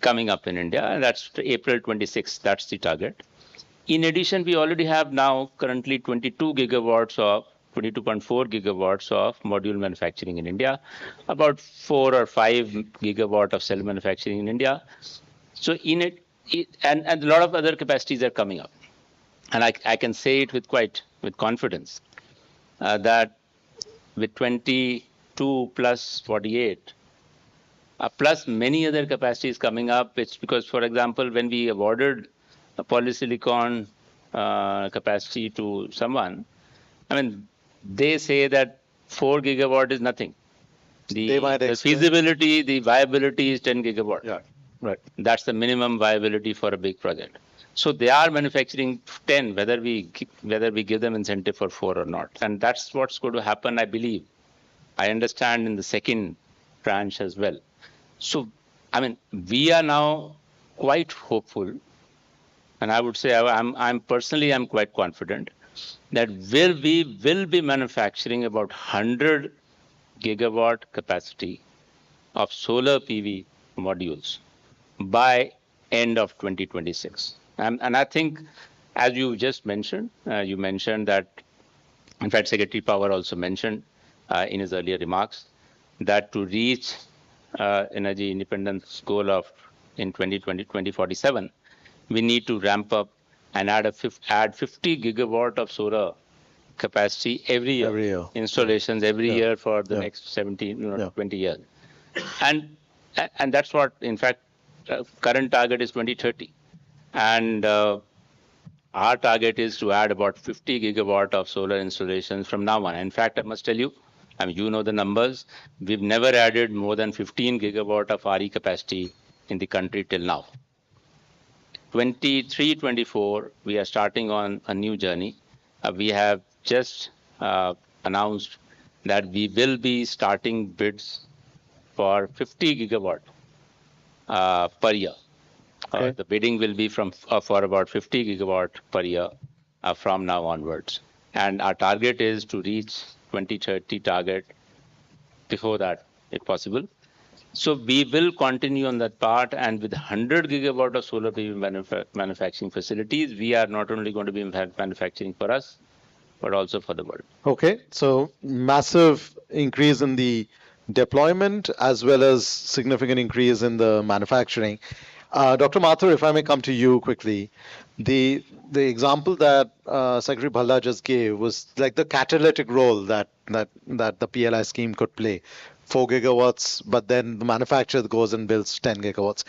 coming up in India. And that's April 26. That's the target. In addition, we already have now currently 22.4 gigawatts of module manufacturing in India, about 4 or 5 gigawatt of cell manufacturing in India. So in it and a lot of other capacities are coming up. And I can say it with confidence that with 22 plus 48, plus many other capacities coming up, it's because, for example, when we awarded a polysilicon capacity to someone, I mean, they say that 4 gigawatt is nothing. The feasibility, the viability is 10 gigawatt. Yeah, right. That's the minimum viability for a big project. So they are manufacturing 10, whether we give them incentive for 4 or not. And that's what's going to happen, I believe, I understand in the second tranche as well. So, I mean, we are now quite hopeful, and I would say I'm personally quite confident that we will be manufacturing about 100 gigawatt capacity of solar PV modules by end of 2026. And I think, as you just mentioned, you mentioned that, in fact, Secretary Power also mentioned in his earlier remarks that to reach energy independence goal of in 2047, we need to ramp up and add 50 gigawatt of solar capacity every year. Installations every year for the next 20 years. And that's what, in fact, current target is 2030. And our target is to add about 50 gigawatt of solar installations from now on. In fact, I must tell you, I mean, you know the numbers. We've never added more than 15 gigawatt of RE capacity in the country till now. 23-24, we are starting on a new journey. We have just announced that we will be starting bids for 50 gigawatt per year. The bidding will be for about 50 gigawatt per year from now onwards. And our target is to reach 2030 target before that, if possible. So we will continue on that part, and with 100 gigawatt of solar PV manufacturing facilities, we are not only going to be manufacturing for us, but also for the world. Okay, so massive increase in the deployment as well as significant increase in the manufacturing. Dr. Mathur, if I may come to you quickly, the example that Secretary Bhalla just gave was like the catalytic role that the PLI scheme could play. 4 gigawatts, but then the manufacturer goes and builds 10 gigawatts.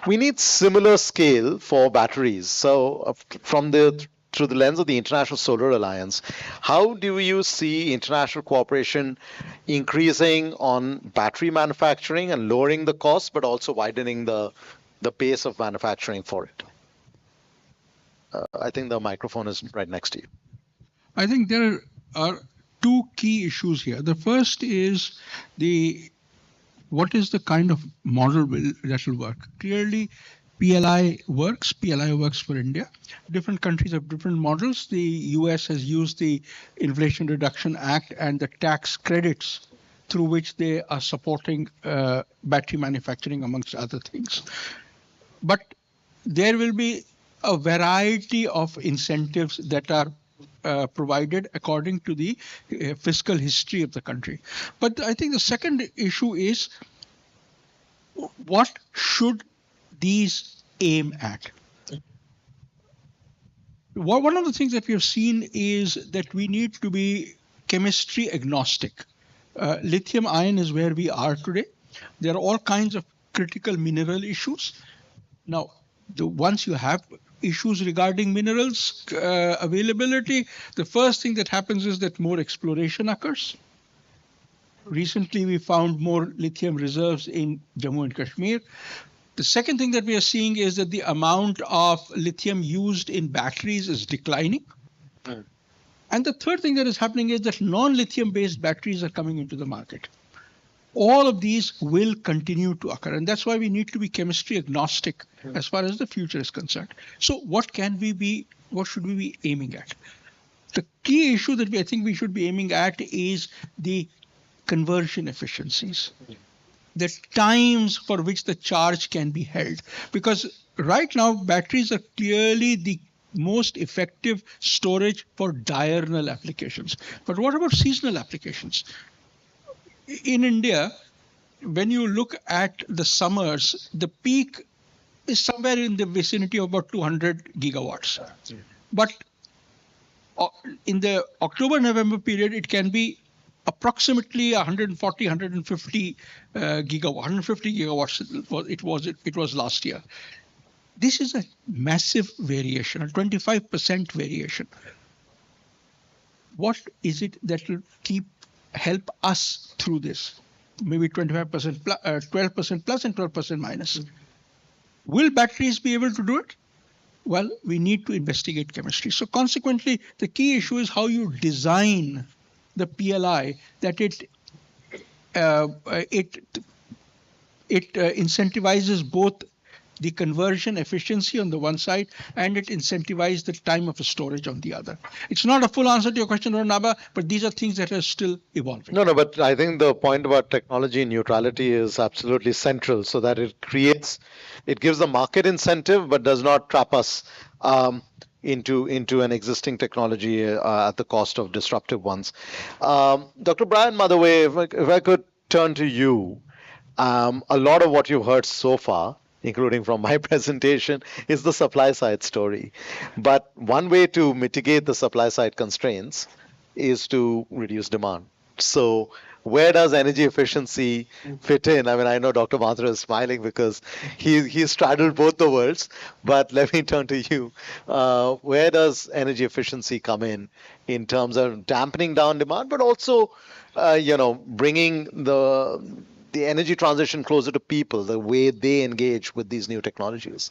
We need similar scale for batteries. So through the lens of the International Solar Alliance, how do you see international cooperation increasing on battery manufacturing and lowering the cost, but also widening the base of manufacturing for it? I think the microphone is right next to you. I think there are two key issues here. The first is what is the kind of model that will work? Clearly, PLI works. PLI works for India. Different countries have different models. The US has used the Inflation Reduction Act and the tax credits through which they are supporting battery manufacturing, amongst other things. But there will be a variety of incentives that are provided according to the fiscal history of the country. But I think the second issue is, what should these aim at? One of the things that we have seen is that we need to be chemistry agnostic. Lithium ion is where we are today. There are all kinds of critical mineral issues. Now, once you have issues regarding minerals availability, the first thing that happens is that more exploration occurs. Recently, we found more lithium reserves in Jammu and Kashmir. The second thing that we are seeing is that the amount of lithium used in batteries is declining. And the third thing that is happening is that non-lithium based batteries are coming into the market. All of these will continue to occur, and that's why we need to be chemistry agnostic as far as the future is concerned. So what should we be aiming at? The key issue that I think we should be aiming at is the conversion efficiencies, the times for which the charge can be held. Because right now, batteries are clearly the most effective storage for diurnal applications. But what about seasonal applications? In India, when you look at the summers, the peak is somewhere in the vicinity of about 200 gigawatts. But in the October-November period, it can be approximately 140, 150 gigawatts. 150 gigawatts it was last year. This is a massive variation, a 25% variation. What is it that will help us through this? Maybe 25%, 12% plus and 12% minus. Will batteries be able to do it? Well, we need to investigate chemistry. So consequently, the key issue is how you design the PLI that it it incentivizes both the conversion efficiency on the one side, and it incentivizes the time of storage on the other. It's not a full answer to your question, Ranaba, but these are things that are still evolving. No, but I think the point about technology neutrality is absolutely central, so that it gives the market incentive, but does not trap us into an existing technology at the cost of disruptive ones. Dr. Brian Motherway, if I could turn to you, a lot of what you've heard so far, including from my presentation, is the supply side story. But one way to mitigate the supply side constraints is to reduce demand. So where does energy efficiency fit in? I mean, I know Dr. Mathur is smiling because he straddled both the worlds, but let me turn to you. Where does energy efficiency come in terms of dampening down demand, but also, bringing the energy transition closer to people, the way they engage with these new technologies?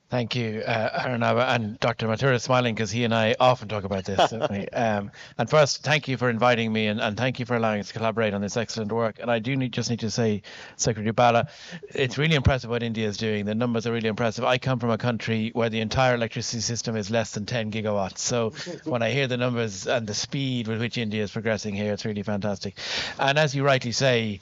Thank you, Arnava, and Dr. Mathur is smiling because he and I often talk about this. And first, thank you for inviting me, and thank you for allowing us to collaborate on this excellent work. And I do just need to say, Secretary Bala, it's really impressive what India is doing. The numbers are really impressive. I come from a country where the entire electricity system is less than 10 gigawatts. So when I hear the numbers and the speed with which India is progressing here, it's really fantastic. And as you rightly say,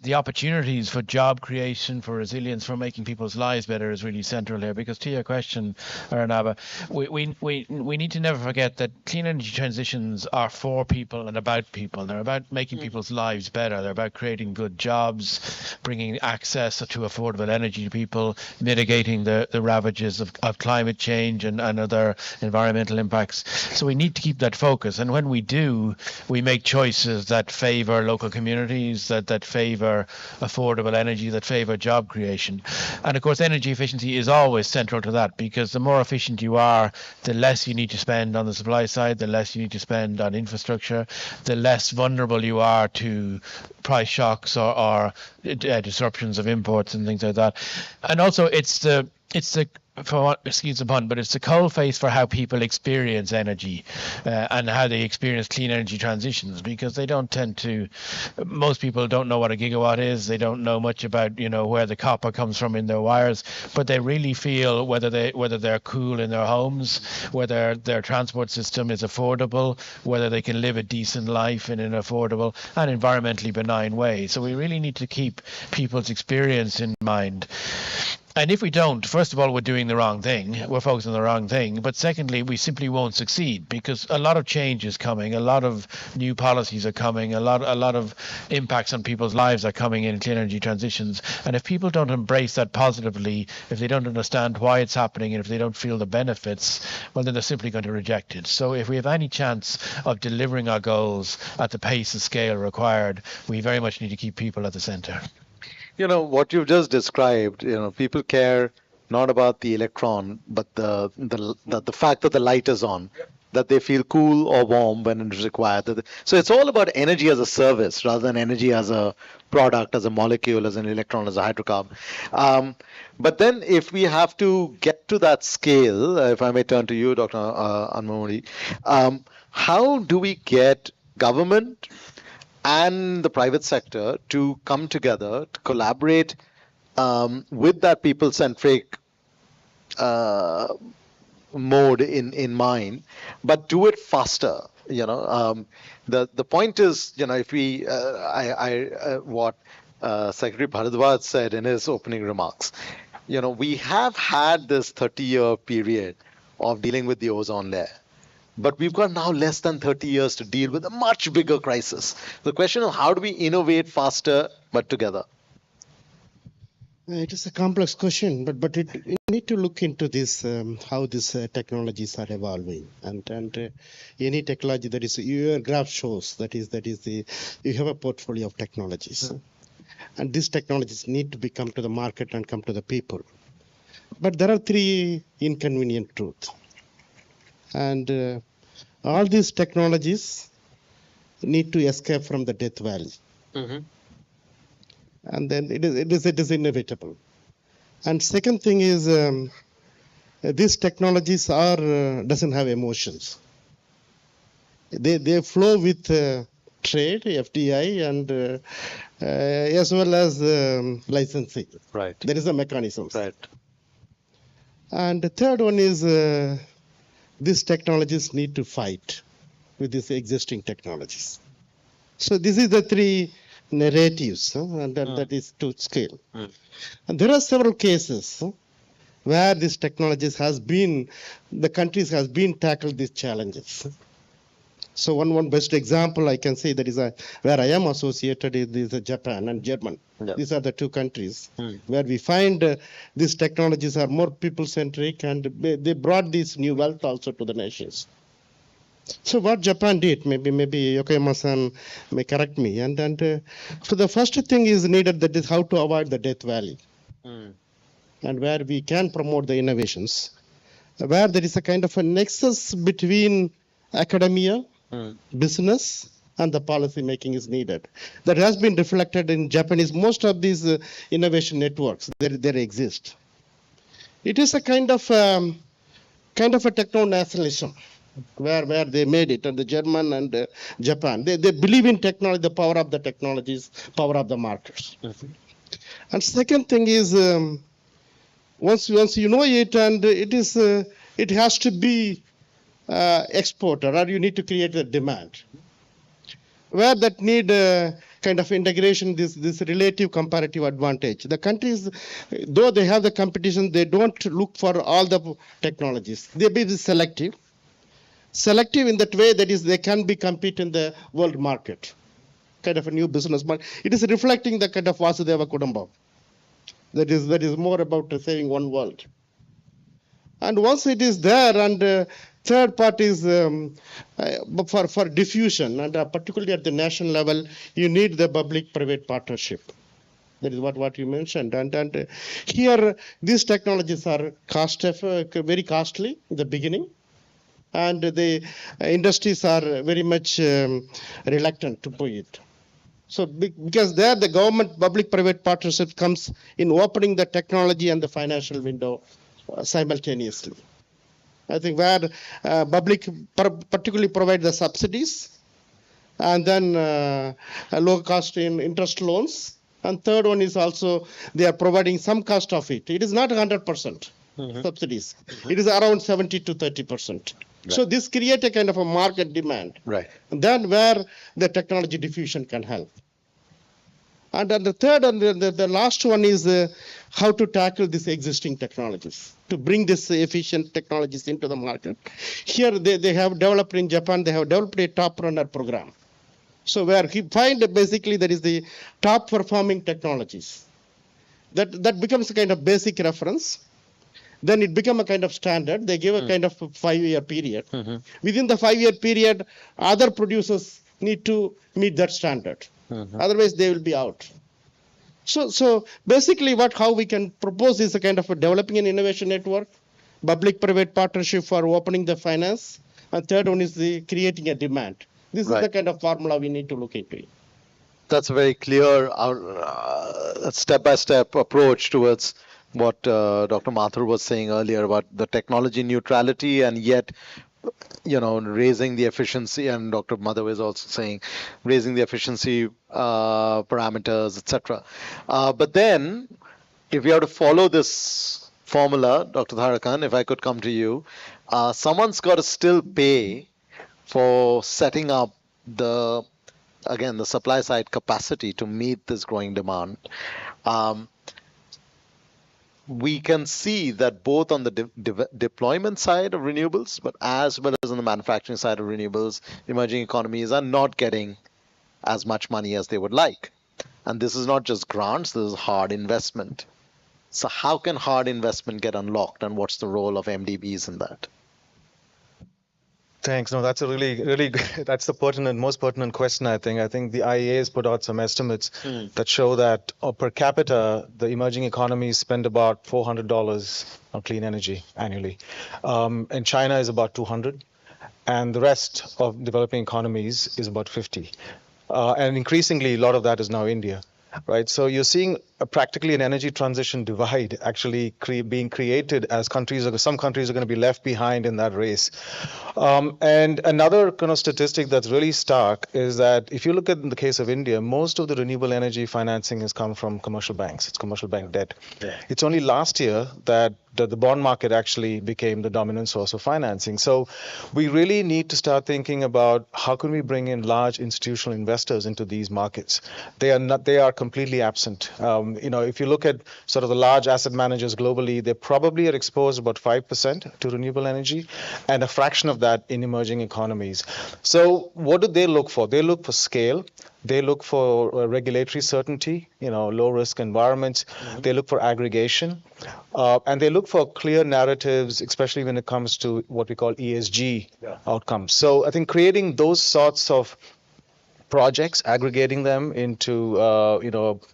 the opportunities for job creation, for resilience, for making people's lives better is really central here, because to your question, Arnava, we need to never forget that clean energy transitions are for people and about people. They're about making people's lives better. They're about creating good jobs, bringing access to affordable energy to people, mitigating the ravages of climate change and other environmental impacts. So we need to keep that focus. And when we do, we make choices that favor local communities, that favor affordable energy, that favor job creation. And of course, energy efficiency is always central to that, because the more efficient you are, the less you need to spend on the supply side, the less you need to spend on infrastructure, the less vulnerable you are to price shocks or disruptions of imports and things like that. And also it's the excuse the pun, but it's the coal face for how people experience energy and how they experience clean energy transitions, because they don't tend to, most people don't know what a gigawatt is, they don't know much about where the copper comes from in their wires, but they really feel whether they're cool in their homes, whether their transport system is affordable, whether they can live a decent life in an affordable and environmentally benign way. So we really need to keep people's experience in mind. And if we don't, first of all, we're doing the wrong thing. We're focused on the wrong thing. But secondly, we simply won't succeed, because a lot of change is coming. A lot of new policies are coming. A lot of impacts on people's lives are coming in clean energy transitions. And if people don't embrace that positively, if they don't understand why it's happening, and if they don't feel the benefits, well, then they're simply going to reject it. So if we have any chance of delivering our goals at the pace and scale required, we very much need to keep people at the center. What you've just described, people care not about the electron, but the fact that the light is on, that they feel cool or warm when it is required. So it's all about energy as a service rather than energy as a product, as a molecule, as an electron, as a hydrocarbon. But then if we have to get to that scale, if I may turn to you, Dr. Anmamudi, how do we get government and the private sector to come together, to collaborate with that people-centric mode in mind, but do it faster? The point is, if we, what Secretary Bharadwaj said in his opening remarks, we have had this 30-year period of dealing with the ozone layer. But we've got now less than 30 years to deal with a much bigger crisis. The question is, how do we innovate faster but together? It is a complex question, but you need to look into this, how these technologies are evolving, and any technology that is, your graph shows that is you have a portfolio of technologies, and these technologies need to come to the market and come to the people. But there are three inconvenient truths. And all these technologies need to escape from the death valley. Mm-hmm. And then it is inevitable. And second thing is, these technologies doesn't have emotions. They flow with trade, FDI, and as well as licensing. Right. There is a mechanism. Right. And the third one is these technologies need to fight with these existing technologies. So this is the three narratives, and that is to scale. And there are several cases where these technologies the countries has been tackled these challenges. So one best example I can say that is where I am associated is Japan and Germany. Yeah. These are the two countries where we find these technologies are more people-centric, and they brought this new wealth also to the nations. So what Japan did, maybe Yokoyama-san may correct me, and so the first thing is needed, that is how to avoid the death valley, and where we can promote the innovations, where there is a kind of a nexus between academia, business, and the policy making is needed. That has been reflected in Japanese. Most of these innovation networks, they exist. It is a kind of a techno-nationalism where they made it, and the German and Japan. They believe in technology, the power of the technologies, power of the markets. And second thing is, once you know it, and it has to be exported, or you need to create the demand. Where that need kind of integration, this relative comparative advantage. The countries, though they have the competition, they don't look for all the technologies. They be selective. Selective in that way, that is, they can be compete in the world market, kind of a new business market. It is reflecting the kind of Vasudeva Kudambam. That is more about saving one world. And once it is there, and third part is for diffusion, and particularly at the national level, you need the public-private partnership. That is what you mentioned. And here, these technologies are very costly in the beginning. And the industries are very much reluctant to buy it. So because there the government public-private partnership comes in opening the technology and the financial window simultaneously. I think where public particularly provide the subsidies, and then low cost in interest loans. And third one is also they are providing some cost of it. It is not 100% subsidies. It is around 70 to 30%. Right. So this creates a kind of a market demand. Right. And then where the technology diffusion can help. And then the third and the last one is how to tackle these existing technologies, to bring these efficient technologies into the market. Here they have developed in Japan, they have developed a top runner program. So where he find basically that is the top performing technologies. That becomes a kind of basic reference. Then it becomes a kind of standard. They give a kind of 5-year period. Within the 5-year period, other producers need to meet that standard. Otherwise, they will be out. So basically, how we can propose is a kind of developing an innovation network, public-private partnership for opening the finance, and third one is creating a demand. This is the kind of formula we need to look into. That's a very clear step-by-step approach towards what Dr. Mathur was saying earlier about the technology neutrality, and yet, raising the efficiency, and Dr. Mathur is also saying raising the efficiency parameters, etc. But then, if you have to follow this formula, Dr. Dharakan, if I could come to you, someone's got to still pay for setting up the supply side capacity to meet this growing demand. We can see that both on the deployment side of renewables, but as well as on the manufacturing side of renewables, emerging economies are not getting as much money as they would like. And this is not just grants, this is hard investment. So how can hard investment get unlocked, and what's the role of MDBs in that? Thanks. No, that's a really that's the most pertinent question, I think. I think the IEA has put out some estimates that show that per capita, the emerging economies spend about $400 on clean energy annually. And China is about 200, and the rest of developing economies is about 50. And increasingly, a lot of that is now India, right? So you're seeing practically an energy transition divide actually being created as some countries are going to be left behind in that race. And another kind of statistic that's really stark is that if you look at in the case of India, most of the renewable energy financing has come from commercial banks. It's commercial bank debt. Yeah. It's only last year that the bond market actually became the dominant source of financing. So we really need to start thinking about how can we bring in large institutional investors into these markets. They are completely absent. If you look at sort of the large asset managers globally, they probably are exposed about 5% to renewable energy and a fraction of that in emerging economies. So what do they look for? They look for scale. They look for regulatory certainty, low risk environments. Mm-hmm. They look for aggregation. And they look for clear narratives, especially when it comes to what we call ESG outcomes. So I think creating those sorts of projects, aggregating them into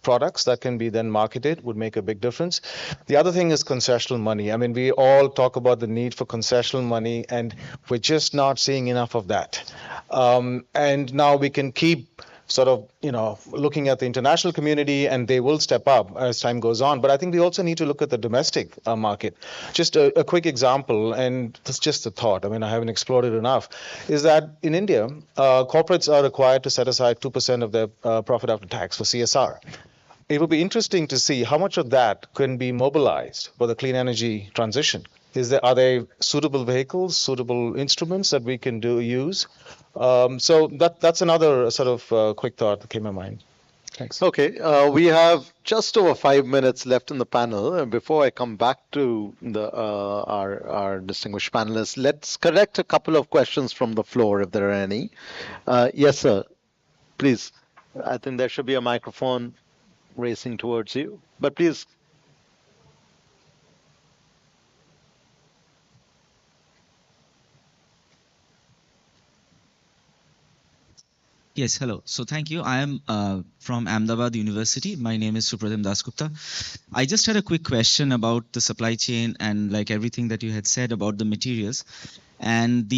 products that can be then marketed would make a big difference. The other thing is concessional money. I mean, we all talk about the need for concessional money, and we're just not seeing enough of that. And now we can keep sort of, looking at the international community, and they will step up as time goes on. But I think we also need to look at the domestic market. Just a quick example, and that's just a thought. I mean, I haven't explored it enough, is that in India, corporates are required to set aside 2% of their profit after tax for CSR. It will be interesting to see how much of that can be mobilized for the clean energy transition. Are they suitable vehicles, suitable instruments that we can use? So that's another sort of quick thought that came to my mind. Thanks. Okay, we have just over 5 minutes left in the panel. And before I come back to our distinguished panelists, let's correct a couple of questions from the floor, if there are any. Yes, sir. Please. I think there should be a microphone racing towards you. But please. Yes, hello. So thank you. I am from Ahmedabad University. My name is Supratim Dasgupta. I just had a quick question about the supply chain and like everything that you had said about the materials. And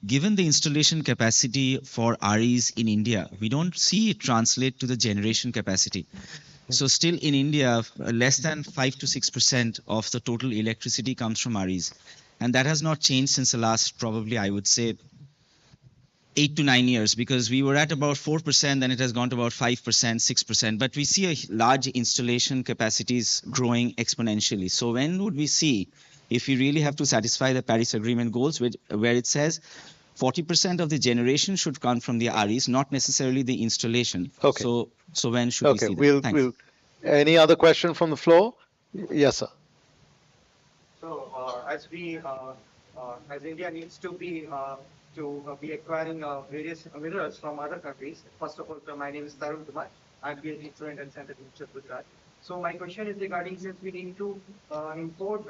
given the installation capacity for REs in India, we don't see it translate to the generation capacity. So still in India, less than 5 to 6% of the total electricity comes from REs. And that has not changed since the last, probably, I would say, 8 to 9 years, because we were at about 4%, then it has gone to about 5%, 6%. But we see a large installation capacities growing exponentially. So when would we see, if we really have to satisfy the Paris Agreement goals, where it says 40% of the generation should come from the REs, not necessarily the installation. Okay. So when should we see that? Thanks. Any other question from the floor? Yes, sir. So as India needs to be acquiring various minerals from other countries. First of all, my name is Tarun Kumar. I'm a PhD student at Center of Gujarat. So my question is regarding, since we need to import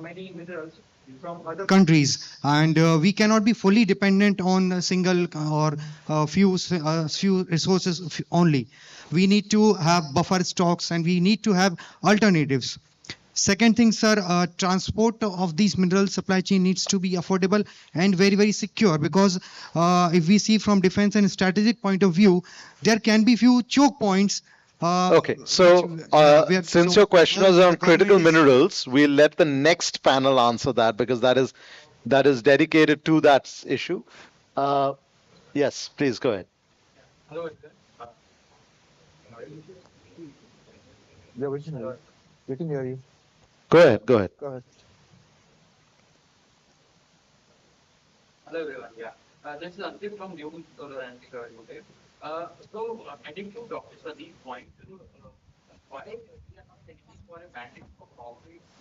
many minerals from other countries, and we cannot be fully dependent on a single or few resources only. We need to have buffer stocks, and we need to have alternatives. Second thing, sir, transport of these mineral supply chain needs to be affordable and very, very secure, because if we see from defense and strategic point of view, there can be few choke points. Okay, so since your question was on critical minerals, we'll let the next panel answer that, because that is dedicated to that issue. Yes, please go ahead. Hello. We can hear you. Go ahead. Go ahead. Hello everyone. Yeah, this is Antim from New Solar and Technology. So adding to Dr. Sadeep's point, why we are not taking for a mandate for corporates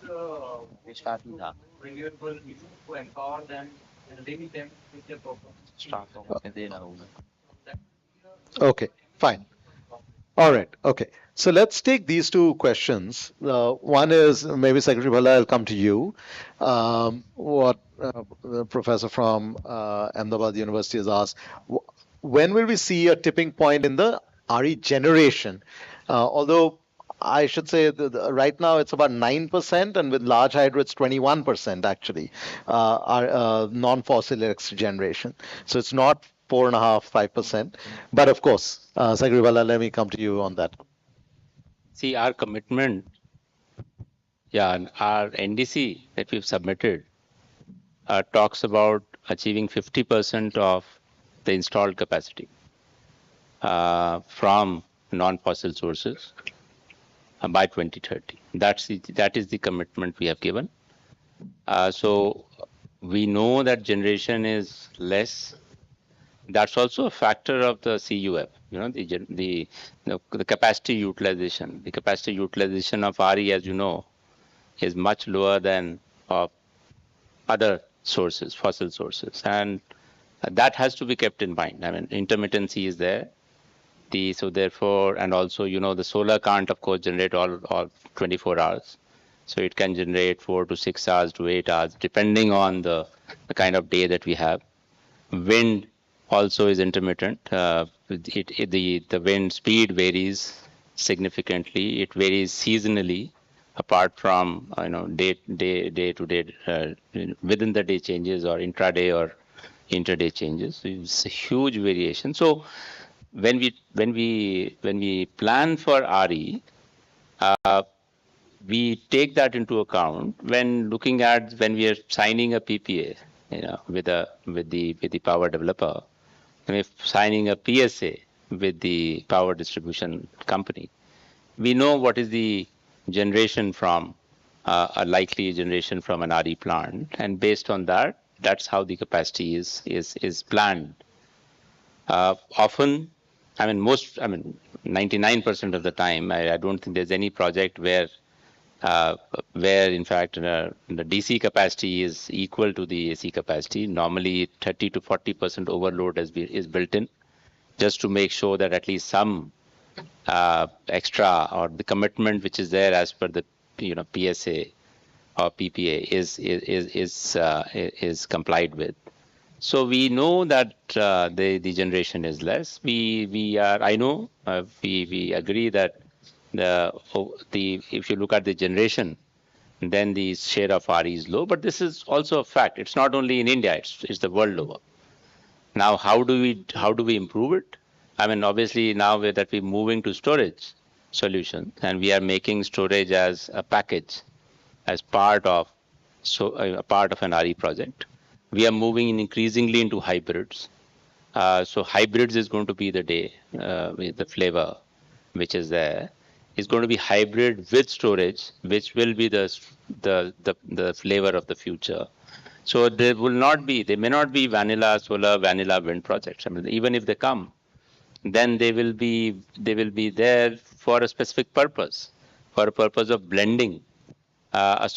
renewable to empower them and limit them with their programs? Okay, fine. All right. Okay. So let's take these two questions. One is, maybe Secretary Bhalla, I'll come to you. What the professor from Ahmedabad University has asked, when will we see a tipping point in the RE generation? Although I should say that right now it's about 9%, and with large hydro it's 21% actually, our non-fossil electricity generation. So it's not 4.5%, 5%. But of course, Secretary Bhalla, let me come to you on that. See, our commitment, and our NDC that we've submitted talks about achieving 50% of the installed capacity from non-fossil sources by 2030. That is the commitment we have given. So we know that generation is less. That's also a factor of the CUF. The capacity utilization. The capacity utilization of RE, as you know, is much lower than of other sources, fossil sources, and that has to be kept in mind. I mean, intermittency is there. So therefore, and also, the solar can't, of course, generate all 24 hours. So it can generate 4 to 6 hours to 8 hours, depending on the kind of day that we have. Wind also is intermittent. The wind speed varies significantly. It varies seasonally, apart from day to day, within the day changes or intraday or interday changes. So it's a huge variation. So when we plan for RE, we take that into account when we are signing a PPA, with the power developer, and if signing a PSA with the power distribution company. We know what is the generation from a likely generation from an RE plant, and based on that, that's how the capacity is planned. Often, 99% of the time, I don't think there's any project where in fact the DC capacity is equal to the AC capacity. Normally 30 to 40% overload is built in, just to make sure that at least some extra, or the commitment which is there as per the PSA or PPA is complied with. So we know that the generation is less. We agree that if you look at the generation, then the share of RE is low. But this is also a fact. It's not only in India; it's the world over. Now, how do we improve it? Obviously now that we're moving to storage solution, and we are making storage as a package, as part of an RE project. We are moving increasingly into hybrids. So hybrids is going to be the flavor which is there. It's going to be hybrid with storage, which will be the flavor of the future. So there may not be vanilla solar, vanilla wind projects. Even if they come, then they will be there for a specific purpose, for a purpose of blending vanilla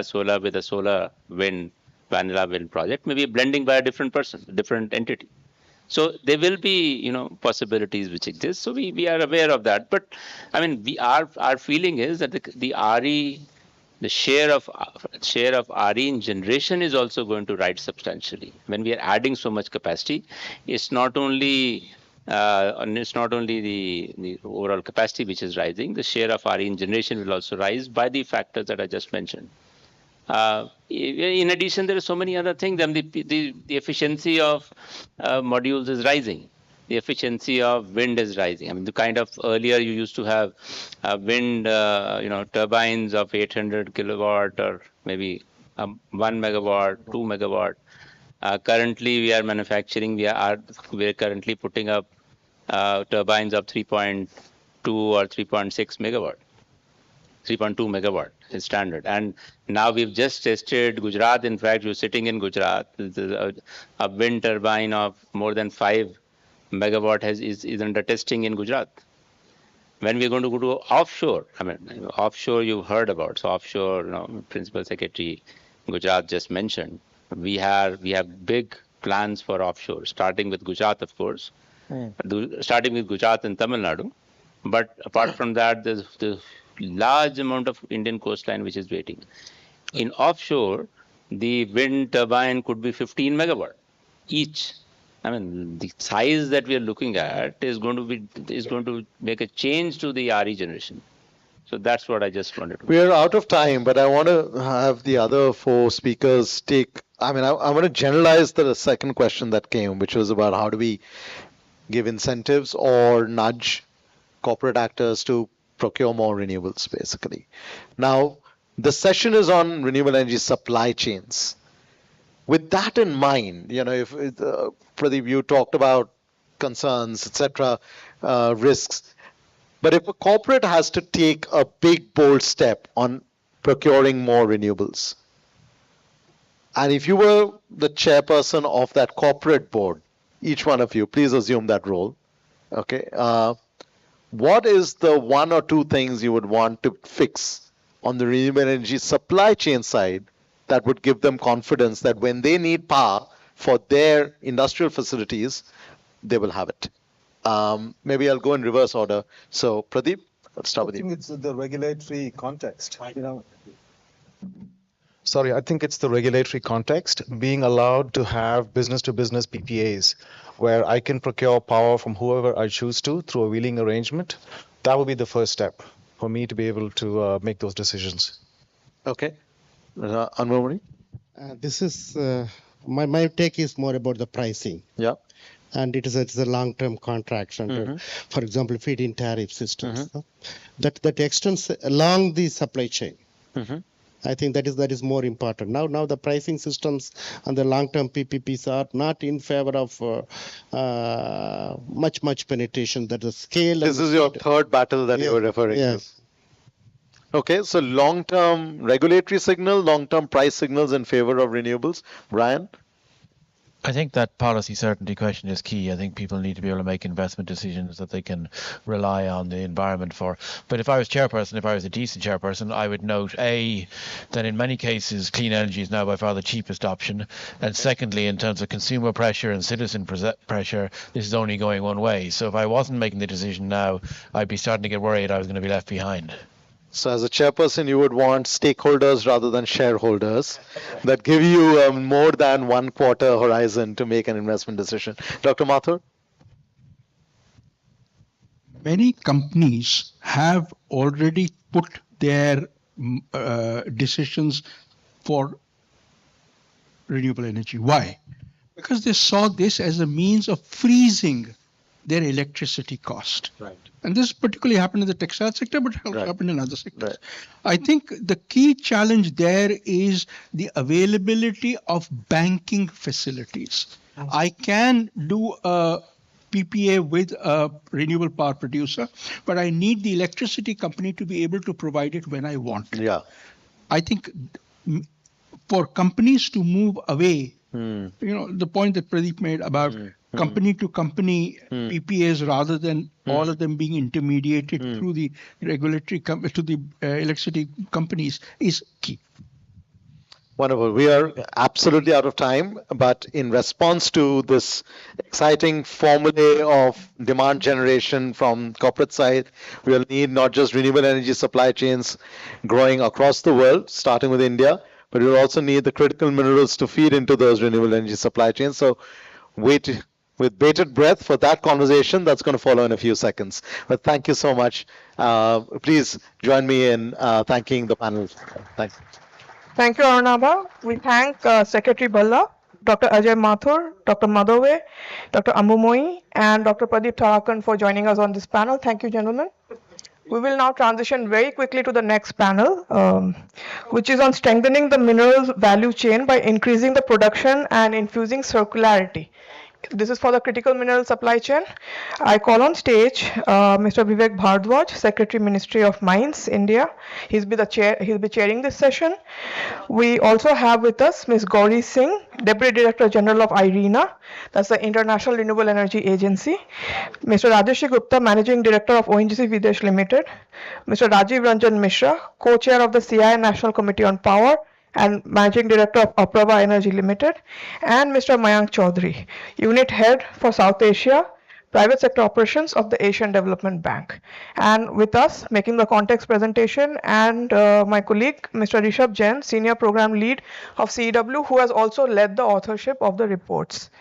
solar with a solar wind, vanilla wind project, maybe blending by a different person, different entity. So there will be, possibilities which exist. So we are aware of that. But our feeling is that the share of RE in generation is also going to rise substantially. When we are adding so much capacity, it's not only the overall capacity which is rising. The share of RE in generation will also rise by the factors that I just mentioned. In addition, there are so many other things. The efficiency of modules is rising. The efficiency of wind is rising. The kind of earlier you used to have wind, turbines of 800 kilowatt or maybe 1 megawatt, 2 megawatt. Currently, we are manufacturing. We are currently putting up turbines of 3.2 or 3.6 megawatt. 3.2 megawatt is standard. And now we've just tested Gujarat. In fact, you're sitting in Gujarat. A wind turbine of more than 5 megawatt is under testing in Gujarat. When we're going to go to offshore, offshore you've heard about. So offshore, Principal Secretary Gujarat just mentioned. We have big plans for offshore, starting with Gujarat, of course. Starting with Gujarat and Tamil Nadu. But apart from that, there's large amount of Indian coastline which is waiting. In offshore, the wind turbine could be 15 megawatt each. The size that we are looking at is going to make a change to the RE generation. So that's what I just wanted to. We are out of time, but I want to have the other four speakers take. I want to generalize the second question that came, which was about how do we give incentives or nudge corporate actors to procure more renewables, basically. Now, the session is on renewable energy supply chains. With that in mind, if Pradeep, you talked about concerns, etc., risks. But if a corporate has to take a big, bold step on procuring more renewables, and if you were the chairperson of that corporate board, each one of you, please assume that role. Okay. What is the one or two things you would want to fix on the renewable energy supply chain side that would give them confidence that when they need power for their industrial facilities, they will have it? Maybe I'll go in reverse order. So, Pradeep, let's start with you. I think it's the regulatory context. Sorry, I think it's the regulatory context, being allowed to have business-to-business PPAs, where I can procure power from whoever I choose to through a wheeling arrangement. That would be the first step for me to be able to make those decisions. Okay. Anmol? This is my take is more about the pricing. Yeah. And it's a long-term contracts under, for example, feed-in tariff systems that extends along the supply chain. I think that is more important. Now the pricing systems and the long-term PPPs are not in favor of much penetration. That the scale. This is your third battle that you were referring to. Okay, so long-term regulatory signal, long-term price signals in favor of renewables. Brian? I think that policy certainty question is key. I think people need to be able to make investment decisions that they can rely on the environment for. But if I was chairperson, if I was a decent chairperson, I would note, A, that in many cases clean energy is now by far the cheapest option. And secondly, in terms of consumer pressure and citizen pressure, this is only going one way. So if I wasn't making the decision now, I'd be starting to get worried I was going to be left behind. So as a chairperson, you would want stakeholders rather than shareholders that give you more than 1 quarter horizon to make an investment decision. Dr. Mathur? Many companies have already put their decisions for renewable energy. Why? Because they saw this as a means of freezing their electricity cost. Right. And this particularly happened in the textile sector, but it happened in other sectors. I think the key challenge there is the availability of banking facilities. I can do a PPA with a renewable power producer, but I need the electricity company to be able to provide it when I want. Yeah. I think for companies to move away, the point that Pradeep made about company to company PPAs rather than all of them being intermediated through the regulatory to the electricity companies is key. Wonderful. We are absolutely out of time, but in response to this exciting formulae of demand generation from corporate side, we will need not just renewable energy supply chains growing across the world, starting with India, but we'll also need the critical minerals to feed into those renewable energy supply chains. So wait with bated breath for that conversation that's going to follow in a few seconds. But thank you so much. Please join me in thanking the panel. Thanks. Thank you, Arnaba. We thank Secretary Balla, Dr. Ajay Mathur, Dr. Madhave, Dr. Amumoi, and Dr. Pradeep Tharakan for joining us on this panel. Thank you, gentlemen. We will now transition very quickly to the next panel, which is on strengthening the minerals value chain by increasing the production and infusing circularity. This is for the critical mineral supply chain. I call on stage Mr. Vivek Bhardwaj, Secretary, Ministry of Mines, India. He'll be chairing this session. We also have with us Ms. Gauri Singh, Deputy Director General of IRENA, that's the International Renewable Energy Agency. Mr. Rajesh Gupta, Managing Director of ONGC Videsh Limited. Mr. Rajiv Ranjan Mishra, Co-Chair of the CI National Committee on Power and Managing Director of Apraava Energy Limited, and Mr. Mayank Chaudhary, Unit Head for South Asia, Private Sector Operations of the Asian Development Bank. And with us, making the context presentation, and my colleague, Mr. Rishabh Jain, Senior Program Lead of CEW, who has also led the authorship of the reports.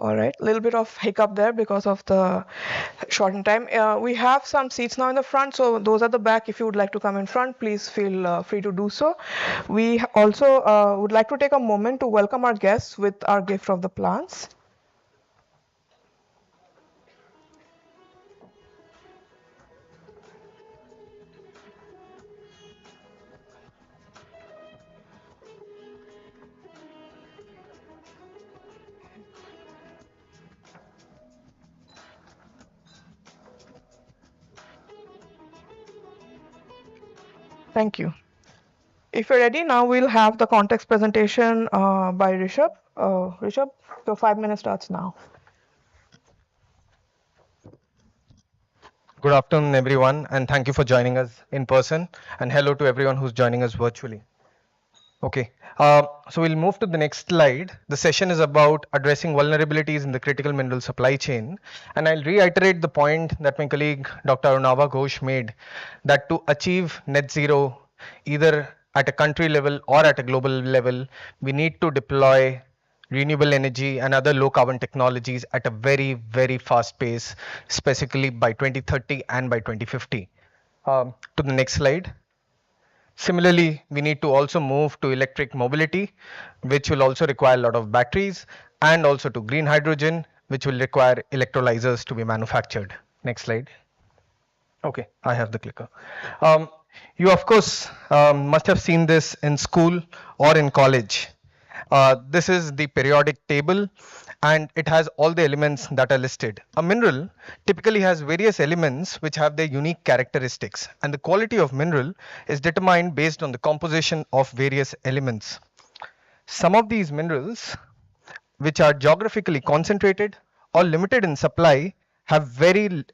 All right, a little bit of hiccup there because of the shortened time. We have some seats now in the front, so those at the back, if you would like to come in front, please feel free to do so. We also would like to take a moment to welcome our guests with our gift of the plants. Thank you. If you're ready, now we'll have the context presentation by Rishabh. Rishabh, your 5 minutes starts now. Good afternoon, everyone, and thank you for joining us in person. And hello to everyone who's joining us virtually. Okay, so we'll move to the next slide. The session is about addressing vulnerabilities in the critical mineral supply chain. And I'll reiterate the point that my colleague Dr. Arunava Ghosh made, that to achieve net zero, either at a country level or at a global level, we need to deploy renewable energy and other low carbon technologies at a very, very fast pace, specifically by 2030 and by 2050. To the next slide. Similarly, we need to also move to electric mobility, which will also require a lot of batteries, and also to green hydrogen, which will require electrolyzers to be manufactured. Next slide. Okay, I have the clicker. You, of course, must have seen this in school or in college. This is the periodic table, and it has all the elements that are listed. A mineral typically has various elements which have their unique characteristics, and the quality of mineral is determined based on the composition of various elements. Some of these minerals, which are geographically concentrated or limited in supply, have very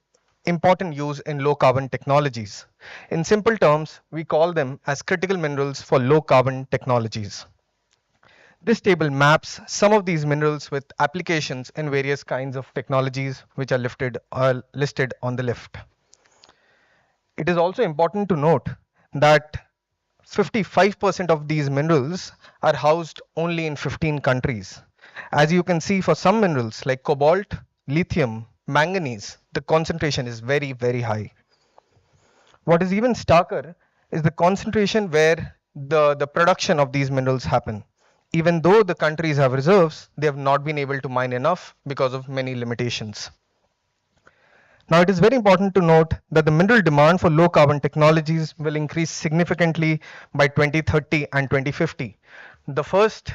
important use in low carbon technologies. In simple terms, we call them as critical minerals for low carbon technologies. This table maps some of these minerals with applications in various kinds of technologies which are listed on the left. It is also important to note that 55% of these minerals are housed only in 15 countries. As you can see, for some minerals like cobalt, lithium, manganese, the concentration is very, very high. What is even starker is the concentration where the production of these minerals happen. Even though the countries have reserves, they have not been able to mine enough because of many limitations. Now, it is very important to note that the mineral demand for low carbon technologies will increase significantly by 2030 and 2050. The first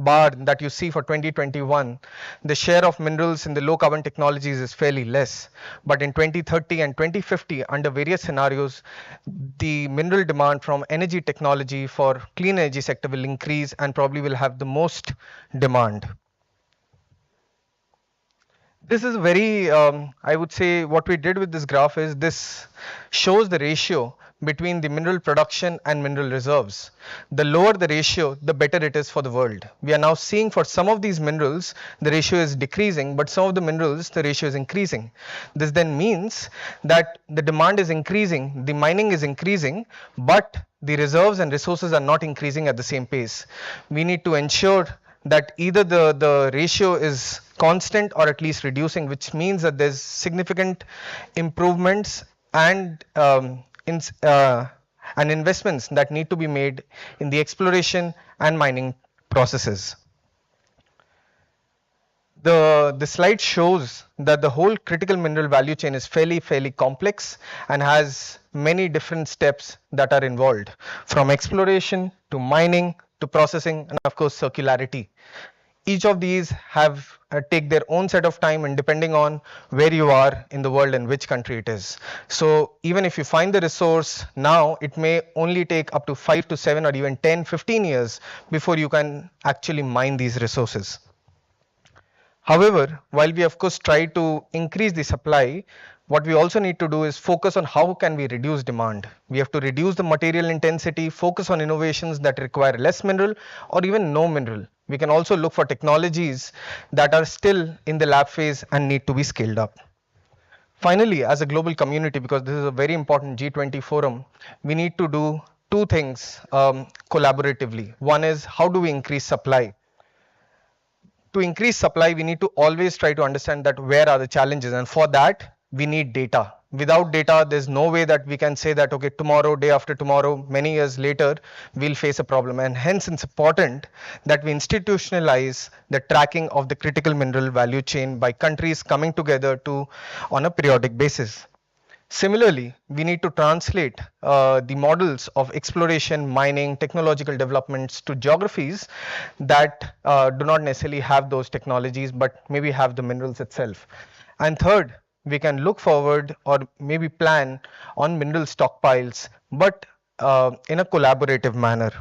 bar that you see for 2021, the share of minerals in the low carbon technologies is fairly less. But in 2030 and 2050, under various scenarios, the mineral demand from energy technology for clean energy sector will increase and probably will have the most demand. This is very, I would say what we did with this graph is this shows the ratio between the mineral production and mineral reserves. The lower the ratio, the better it is for the world. We are now seeing for some of these minerals, the ratio is decreasing, but some of the minerals, the ratio is increasing. This then means that the demand is increasing, the mining is increasing, but the reserves and resources are not increasing at the same pace. We need to ensure that either the ratio is constant or at least reducing, which means that there's significant improvements and investments that need to be made in the exploration and mining processes. the slide shows that the whole critical mineral value chain is fairly complex and has many different steps that are involved, from exploration to mining to processing and of course circularity. Each of these have take their own set of time, and depending on where you are in the world and which country it is. So even if you find the resource now, it may only take up to 5 to 7 or even 10 15 years before you can actually mine these resources. However, while we of course try to increase the supply, what we also need to do is focus on how can we reduce demand. We have to reduce the material intensity, focus on innovations that require less mineral or even no mineral. We can also look for technologies that are still in the lab phase and need to be scaled up. Finally, as a global community, because this is a very important G20 forum, we need to do two things collaboratively. One is, how do we increase supply? To increase supply, we need to always try to understand that where are the challenges, and for that we need data. Without data, there's no way that we can say that okay, tomorrow, day after tomorrow, many years later, we'll face a problem. And hence it's important that we institutionalize the tracking of the critical mineral value chain by countries coming together to on a periodic basis. Similarly, we need to translate the models of exploration, mining, technological developments to geographies that do not necessarily have those technologies but maybe have the minerals itself. And third, we can look forward or maybe plan on mineral stockpiles, but in a collaborative manner.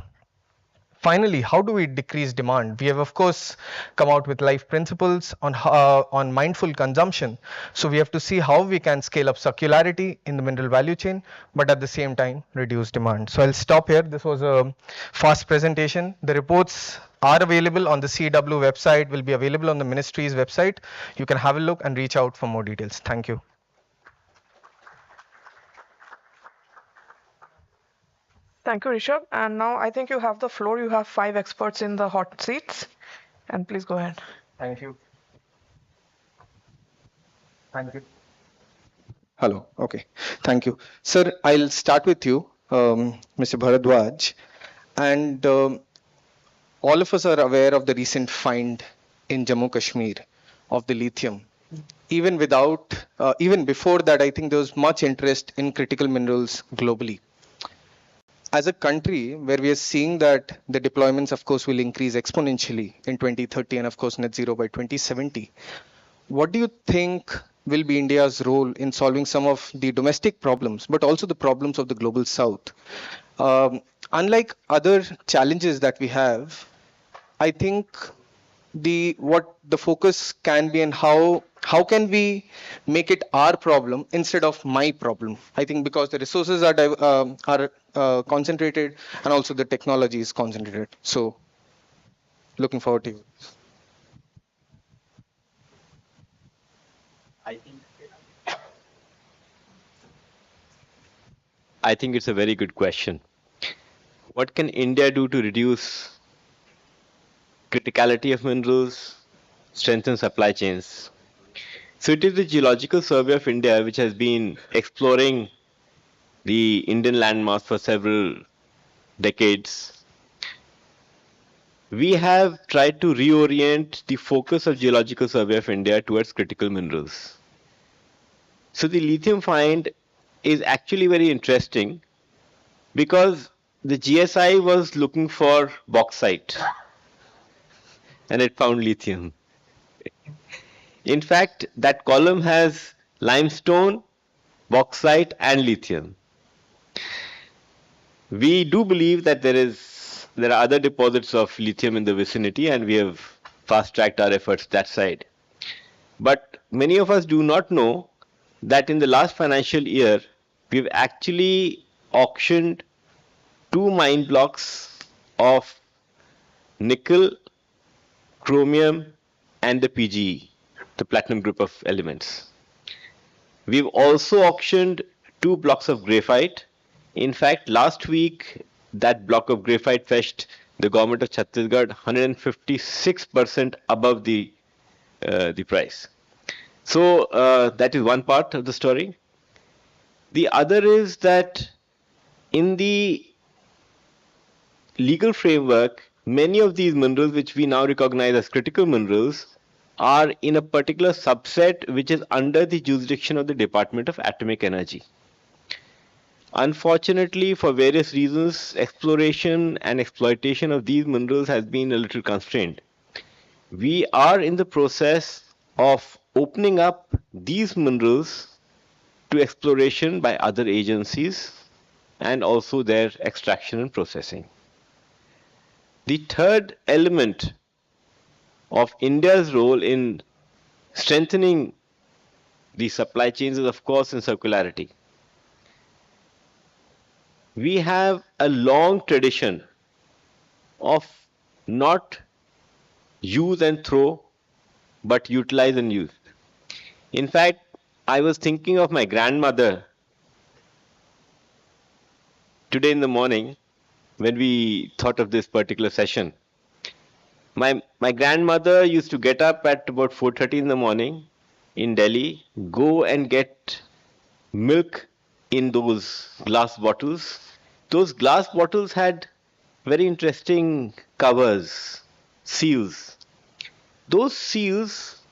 Finally, how do we decrease demand? We have of course come out with life principles on mindful consumption. So we have to see how we can scale up circularity in the mineral value chain, but at the same time reduce demand. So I'll stop here. This was a fast presentation. The reports are available on the CW website, will be available on the ministry's website. You can have a look and reach out for more details. Thank you. Thank you, Rishabh. And now I think you have the floor. You have 5 experts in the hot seats. And please go ahead. Thank you. Thank you. Hello. Okay. Thank you. Sir, I'll start with you, Mr. Bharadwaj. And all of us are aware of the recent find in Jammu Kashmir of the lithium. Even before that, I think there was much interest in critical minerals globally. As a country where we are seeing that the deployments, of course, will increase exponentially in 2030 and, of course, net zero by 2070, what do you think will be India's role in solving some of the domestic problems, but also the problems of the global south? Unlike other challenges that we have, I think what the focus can be and how can we make it our problem instead of my problem? I think because the resources are concentrated and also the technology is concentrated. So looking forward to you. I think it's a very good question. What can India do to reduce criticality of minerals, strengthen supply chains? So it is the Geological Survey of India which has been exploring the Indian landmass for several decades. We have tried to reorient the focus of Geological Survey of India towards critical minerals. So the lithium find is actually very interesting because the GSI was looking for bauxite and it found lithium. In fact, that column has limestone, bauxite and lithium. We do believe that there are other deposits of lithium in the vicinity and we have fast-tracked our efforts that side. But many of us do not know that in the last financial year, we've actually auctioned 2 mine blocks of nickel, chromium and the PGE, the platinum group of elements. We've also auctioned 2 blocks of graphite. In fact, last week, that block of graphite fetched the government of Chhattisgarh 156% above the price. So that is one part of the story. The other is that in the legal framework, many of these minerals which we now recognize as critical minerals are in a particular subset which is under the jurisdiction of the Department of Atomic Energy. Unfortunately, for various reasons, exploration and exploitation of these minerals has been a little constrained. We are in the process of opening up these minerals to exploration by other agencies and also their extraction and processing. The third element of India's role in strengthening the supply chains is, of course, in circularity. We have a long tradition of not use and throw, but utilize and use. In fact, I was thinking of my grandmother today in the morning when we thought of this particular session. My grandmother used to get up at about 4:30 in the morning in Delhi, go and get milk in those glass bottles. Those glass bottles had very interesting covers, seals. Those seals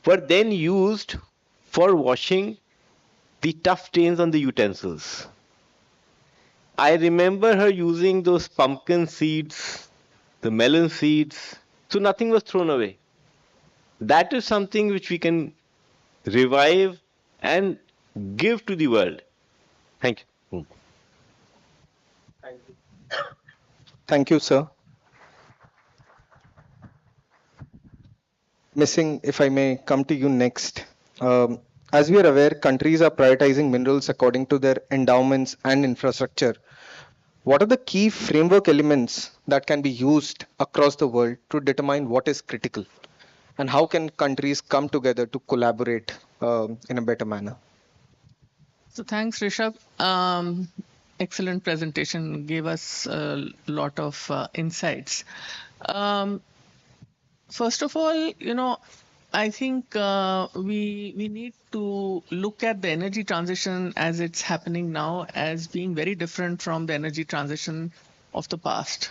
were then used for washing the tough stains on the utensils. I remember her using those pumpkin seeds, the melon seeds, so nothing was thrown away. That is something which we can revive and give to the world. Thank you. Thank you, sir. Missing, if I may come to you next. As we are aware, countries are prioritizing minerals according to their endowments and infrastructure. What are the key framework elements that can be used across the world to determine what is critical? And how can countries come together to collaborate in a better manner? So thanks, Rishabh. Excellent presentation, gave us a lot of insights. First of all, I think we need to look at the energy transition as it's happening now as being very different from the energy transition of the past.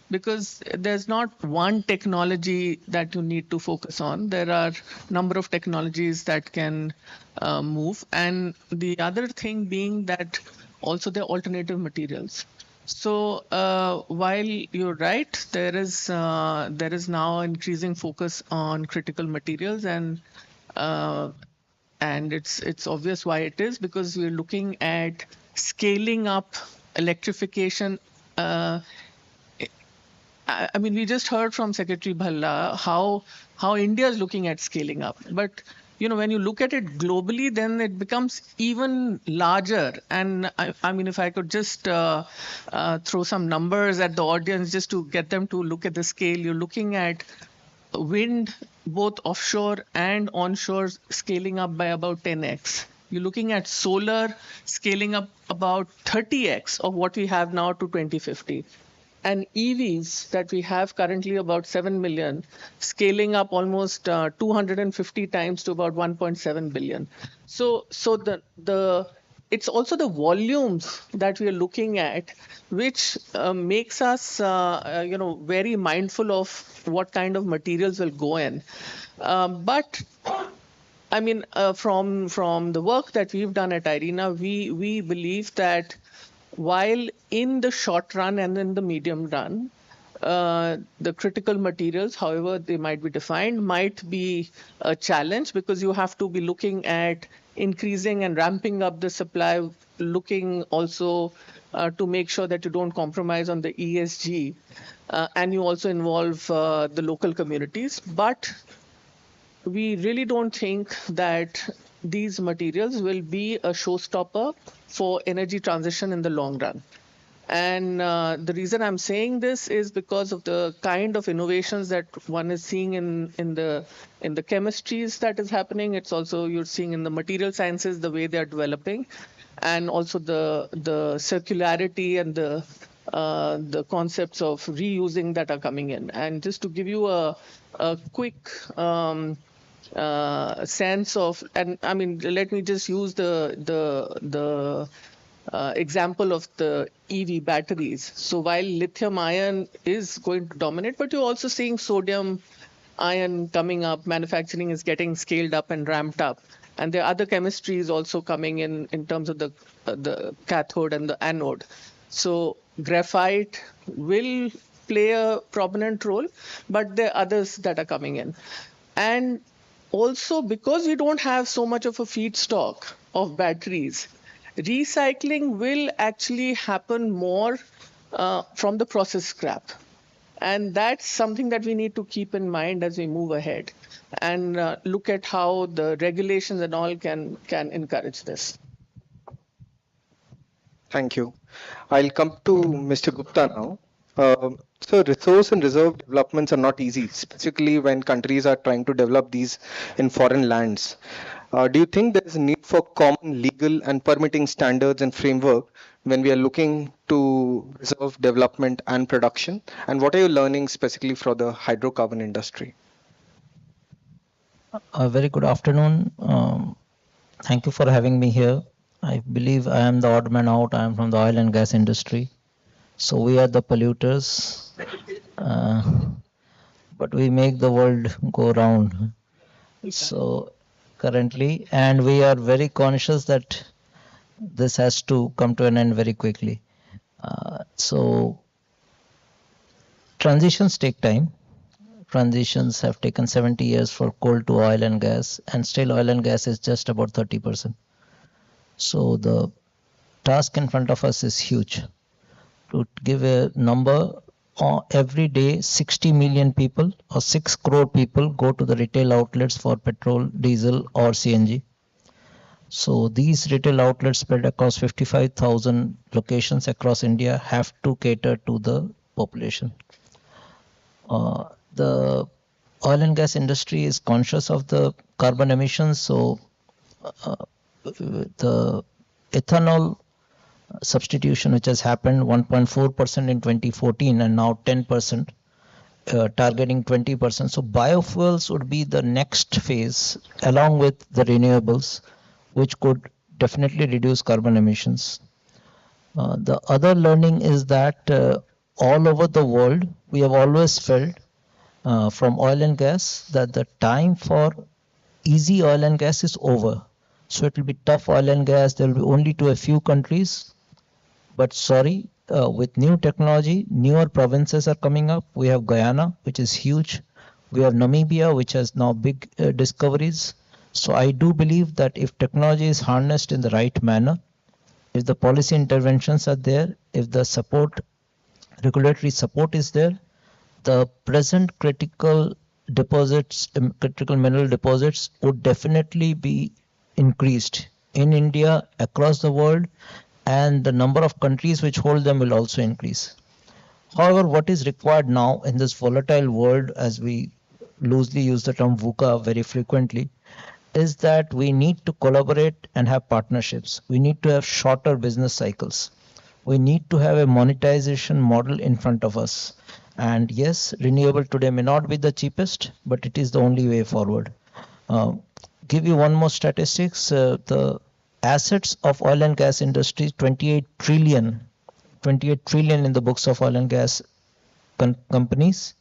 Because there's not one technology that you need to focus on. There are a number of technologies that can move. And the other thing being that also the alternative materials. So while you're right, there is now increasing focus on critical materials, and it's obvious why it is, because we're looking at scaling up electrification. I mean, we just heard from Secretary Bhalla how India is looking at scaling up, but when you look at it globally, then it becomes even larger. And I mean, if I could just throw some numbers at the audience just to get them to look at the scale, you're looking at wind, both offshore and onshore, scaling up by about 10x. You're looking at solar scaling up about 30x of what we have now to 2050. And EVs that we have currently about 7 million, scaling up almost 250 times to about 1.7 billion. So it's also the volumes that we are looking at, which makes us very mindful of what kind of materials will go in. But I mean, from the work that we've done at IRENA, we believe that while in the short run and in the medium run, the critical materials, however they might be defined, might be a challenge, because you have to be looking at increasing and ramping up the supply, looking also to make sure that you don't compromise on the ESG, and you also involve the local communities. But we really don't think that these materials will be a showstopper for energy transition in the long run. And the reason I'm saying this is because of the kind of innovations that one is seeing in the chemistries that is happening. It's also you're seeing in the material sciences the way they are developing, and also the circularity and the concepts of reusing that are coming in. And just to give you a quick sense of, and I mean, let me just use the example of the EV batteries. So while lithium ion is going to dominate, but you're also seeing sodium iron coming up, manufacturing is getting scaled up and ramped up. And there are other chemistries also coming in terms of the cathode and the anode. So graphite will play a prominent role, but there are others that are coming in. And also, because we don't have so much of a feedstock of batteries, recycling will actually happen more from the process scrap. And that's something that we need to keep in mind as we move ahead and look at how the regulations and all can encourage this. Thank you. I'll come to Mr. Gupta now. So resource and reserve developments are not easy, specifically when countries are trying to develop these in foreign lands. Do you think there is a need for common legal and permitting standards and framework when we are looking to reserve development and production? And what are you learning specifically for the hydrocarbon industry? A very good afternoon. Thank you for having me here. I believe I am the odd man out. I am from the oil and gas industry. So we are the polluters, but we make the world go round. So currently, and we are very conscious that this has to come to an end very quickly. So transitions take time. Transitions have taken 70 years for coal to oil and gas, and still oil and gas is just about 30%. So the task in front of us is huge. To give a number, every day 60 million people or 6 crore people go to the retail outlets for petrol, diesel or CNG. So these retail outlets spread across 55,000 locations across India have to cater to the population. The oil and gas industry is conscious of the carbon emissions, so the ethanol substitution which has happened 1.4% in 2014 and now 10%, targeting 20%. So biofuels would be the next phase along with the renewables, which could definitely reduce carbon emissions. The other learning is that all over the world, we have always felt from oil and gas that the time for easy oil and gas is over. So it will be tough oil and gas. There will be only to a few countries. But sorry, with new technology, newer provinces are coming up. We have Guyana, which is huge. We have Namibia, which has now big discoveries. So I do believe that if technology is harnessed in the right manner, if the policy interventions are there, if the support, regulatory support is there, the present critical deposits, critical mineral deposits would definitely be increased in India, across the world, and the number of countries which hold them will also increase. However, what is required now in this volatile world, as we loosely use the term VUCA very frequently, is that we need to collaborate and have partnerships. We need to have shorter business cycles. We need to have a monetization model in front of us. And yes, renewable today may not be the cheapest, but it is the only way forward. Give you one more statistics. The assets of oil and gas industry, 28 trillion in the books of oil and gas companies.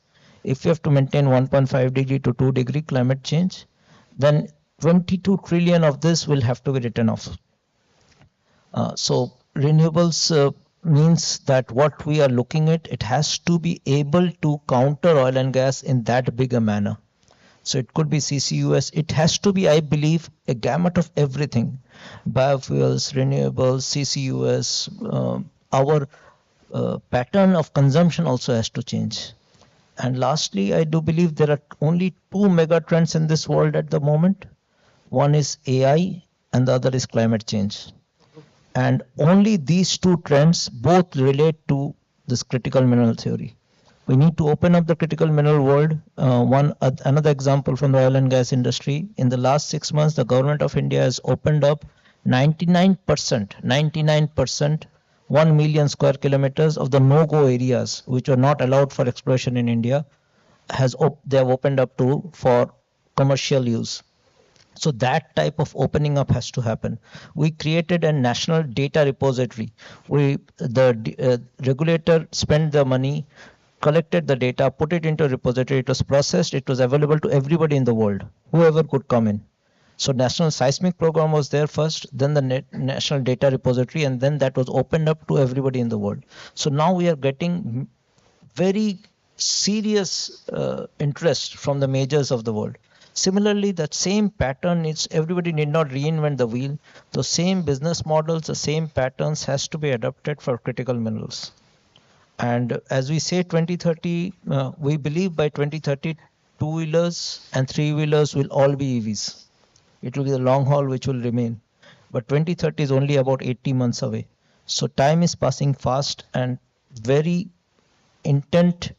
If you have to maintain 1.5 degree to 2 degree climate change, then 22 trillion of this will have to be written off. So renewables means that what we are looking at, it has to be able to counter oil and gas in that big a manner. So it could be CCUS. It has to be, I believe, a gamut of everything. Biofuels, renewables, CCUS, our pattern of consumption also has to change. And lastly, I do believe there are only two mega trends in this world at the moment. One is AI and the other is climate change. And only these two trends both relate to this critical mineral theory. We need to open up the critical mineral world. Another example from the oil and gas industry. In the last 6 months, the government of India has opened up 99%, 1 million square kilometers of the no-go areas, which are not allowed for exploration in India, they have opened up for commercial use. So that type of opening up has to happen. We created a national data repository. The regulator spent the money collected the data, put it into a repository, it was processed, it was available to everybody in the world, whoever could come in. So National Seismic Program was there first, then the National Data Repository, and then that was opened up to everybody in the world. So now we are getting very serious interest from the majors of the world. Similarly, that same pattern is, everybody need not reinvent the wheel. The same business models, the same patterns has to be adopted for critical minerals. And as we say 2030, we believe by 2030, two-wheelers and three-wheelers will all be EVs. It will be the long haul which will remain. But 2030 is only about 80 months away. So time is passing fast, and very intent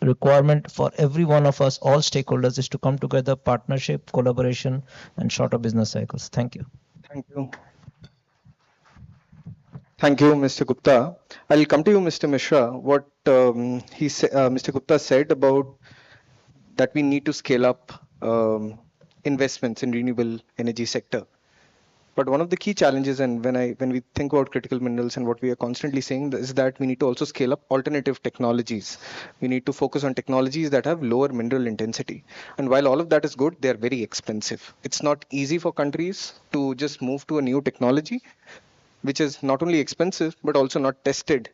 requirement for every one of us, all stakeholders, is to come together, partnership, collaboration, and shorter business cycles. Thank you. Thank you. Thank you, Mr. Gupta. I'll come to you, Mr. Mishra. What Mr. Gupta said about that we need to scale up investments in renewable energy sector. But one of the key challenges, and when we think about critical minerals, and what we are constantly saying, is that we need to also scale up alternative technologies. We need to focus on technologies that have lower mineral intensity. And while all of that is good, they are very expensive. It's not easy for countries to just move to a new technology, which is not only expensive, but also not tested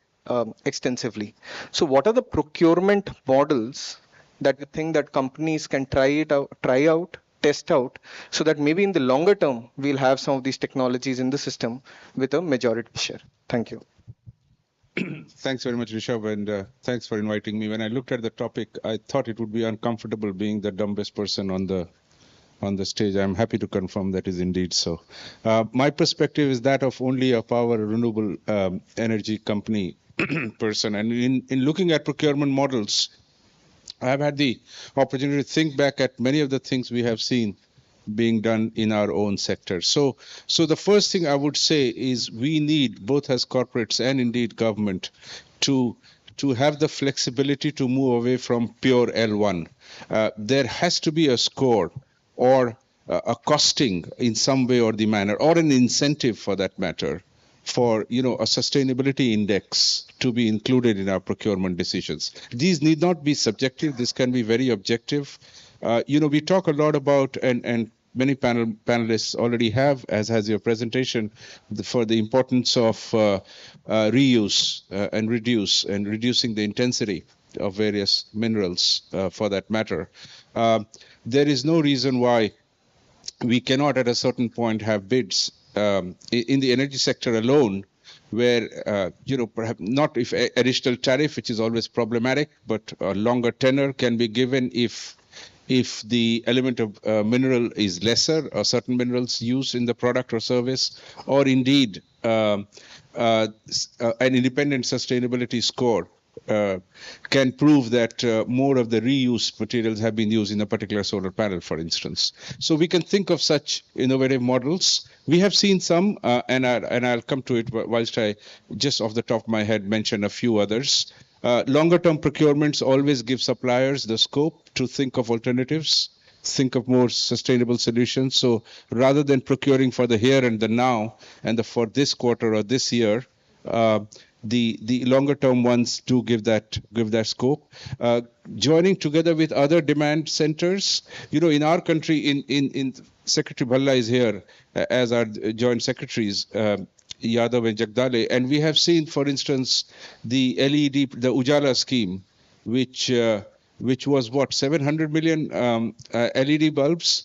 extensively. So what are the procurement models that you think that companies can try out, test out, so that maybe in the longer term, we'll have some of these technologies in the system with a majority share? Thank you. Thanks very much, Rishabh, and thanks for inviting me. When I looked at the topic, I thought it would be uncomfortable being the dumbest person on the stage. I'm happy to confirm that is indeed so. My perspective is that of only a power renewable energy company person. And in looking at procurement models, I've had the opportunity to think back at many of the things we have seen being done in our own sector. So the first thing I would say is we need, both as corporates and indeed government, to have the flexibility to move away from pure L1. There has to be a score or a costing in some way or the manner, or an incentive for that matter, for a sustainability index to be included in our procurement decisions. These need not be subjective. This can be very objective. We talk a lot about, and many panelists already have, as has your presentation, for the importance of reuse and reducing the intensity of various minerals for that matter. There is no reason why we cannot at a certain point have bids in the energy sector alone, where perhaps not if additional tariff, which is always problematic, but a longer tenor can be given if the element of mineral is lesser, or certain minerals used in the product or service, or indeed an independent sustainability score can prove that more of the reused materials have been used in a particular solar panel, for instance. So we can think of such innovative models. We have seen some, and I'll come to it whilst I just off the top of my head mention a few others. Longer-term procurements always give suppliers the scope to think of alternatives, think of more sustainable solutions. So rather than procuring for the here and the now, and for this quarter or this year, the longer term ones do give that scope. Joining together with other demand centers, in our country, in Secretary Bhalla is here as our joint secretaries, Yadav and Jagdale, and we have seen, for instance, the LED, the Ujala scheme, which was what, 700 million LED bulbs.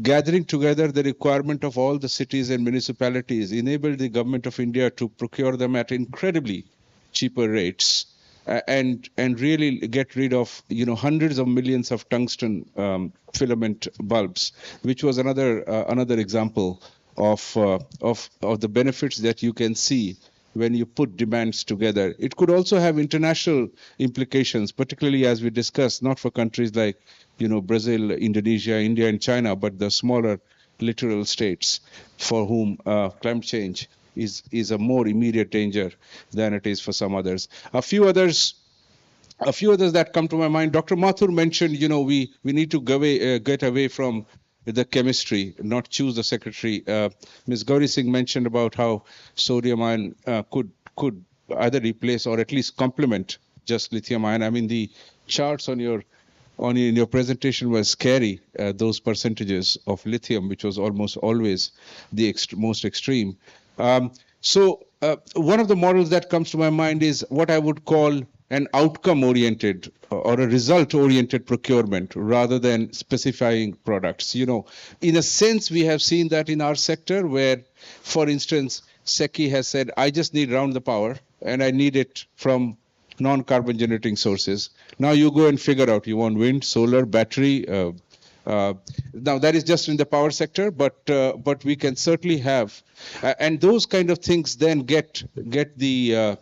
Gathering together the requirement of all the cities and municipalities enabled the government of India to procure them at incredibly cheaper rates and really get rid of hundreds of millions of tungsten filament bulbs, which was another example of the benefits that you can see when you put demands together. It could also have international implications, particularly as we discussed, not for countries like Brazil, Indonesia, India, and China, but the smaller littoral states for whom climate change is a more immediate danger than it is for some others. A few others that come to my mind. Dr. Mathur mentioned, we need to get away from the chemistry, not choose the secretary. Ms. Gauri Singh mentioned about how sodium ion could either replace or at least complement just lithium ion. I mean, the charts on your in your presentation were scary. Those percentages of lithium, which was almost always the most extreme. So one of the models that comes to my mind is what I would call an outcome-oriented or a result-oriented procurement rather than specifying products. You know, in a sense, we have seen that in our sector where, for instance, SECI has said, I just need round the power and I need it from non-carbon generating sources. Now you go and figure out you want wind, solar, battery. Now that is just in the power sector, but we can certainly have, and those kind of things then get the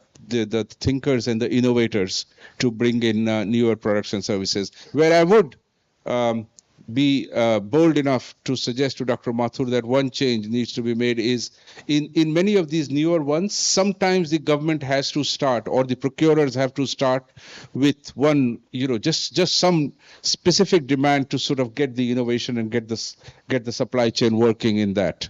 thinkers and the innovators to bring in newer products and services. Where I would be bold enough to suggest to Dr. Mathur that one change needs to be made is in many of these newer ones, sometimes the government has to start or the procurers have to start with one, you know, just some specific demand to sort of get the innovation and get the supply chain working in that.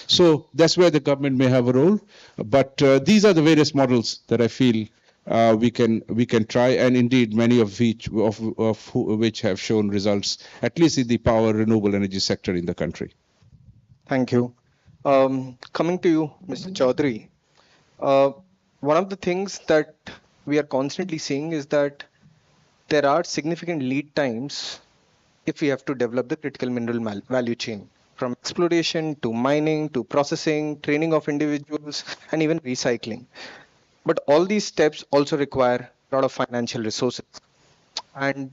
So that's where the government may have a role. But these are the various models that I feel we can try, and indeed many of which have shown results, at least in the power renewable energy sector in the country. Thank you. Coming to you, Mr. Chaudhary, one of the things that we are constantly seeing is that there are significant lead times if we have to develop the critical mineral value chain, from exploration to mining to processing, training of individuals, and even recycling. But all these steps also require a lot of financial resources. And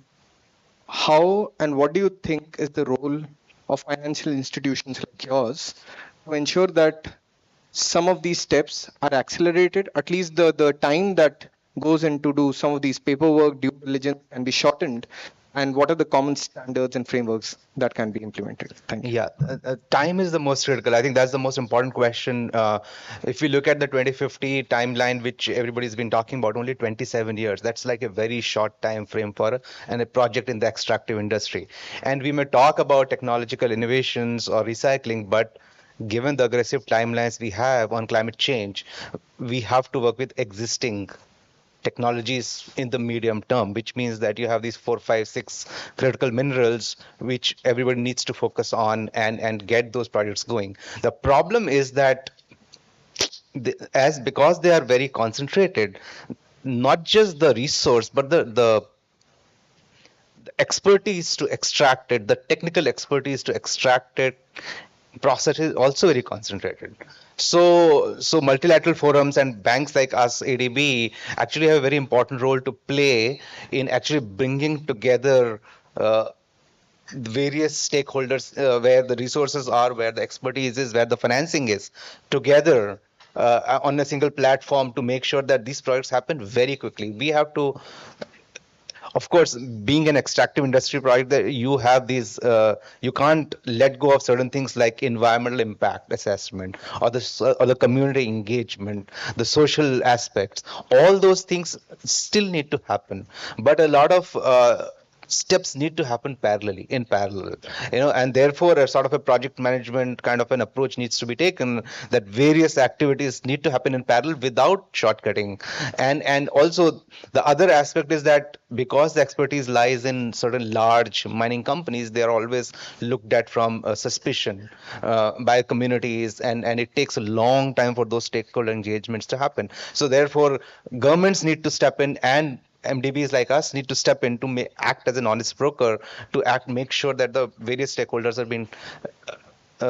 how and what do you think is the role of financial institutions like yours to ensure that some of these steps are accelerated, at least the time that goes into do some of these paperwork, due diligence can be shortened, and what are the common standards and frameworks that can be implemented? Thank you. Yeah, time is the most critical. I think that's the most important question. If we look at the 2050 timeline, which everybody's been talking about, only 27 years, that's like a very short time frame for a project in the extractive industry. And we may talk about technological innovations or recycling, but given the aggressive timelines we have on climate change, we have to work with existing technologies in the medium term, which means that you have these 4, 5, 6 critical minerals which everybody needs to focus on and get those projects going. The problem is that because they are very concentrated, not just the resource, but the expertise to extract it, the technical expertise to extract it, process is also very concentrated. So multilateral forums and banks like us, ADB, actually have a very important role to play in actually bringing together various stakeholders where the resources are, where the expertise is, where the financing is, together on a single platform to make sure that these projects happen very quickly. We have to, of course, being an extractive industry project, that you have these, you can't let go of certain things like environmental impact assessment or the community engagement, the social aspects. All those things still need to happen, but a lot of steps need to happen in parallel, you know, and therefore a sort of a project management kind of an approach needs to be taken, that various activities need to happen in parallel without shortcutting. And also the other aspect is that because the expertise lies in certain large mining companies, they are always looked at from suspicion by communities, and it takes a long time for those stakeholder engagements to happen. So therefore governments need to step in, and MDBs like us need to step in to act as an honest broker, to make sure that the various stakeholders are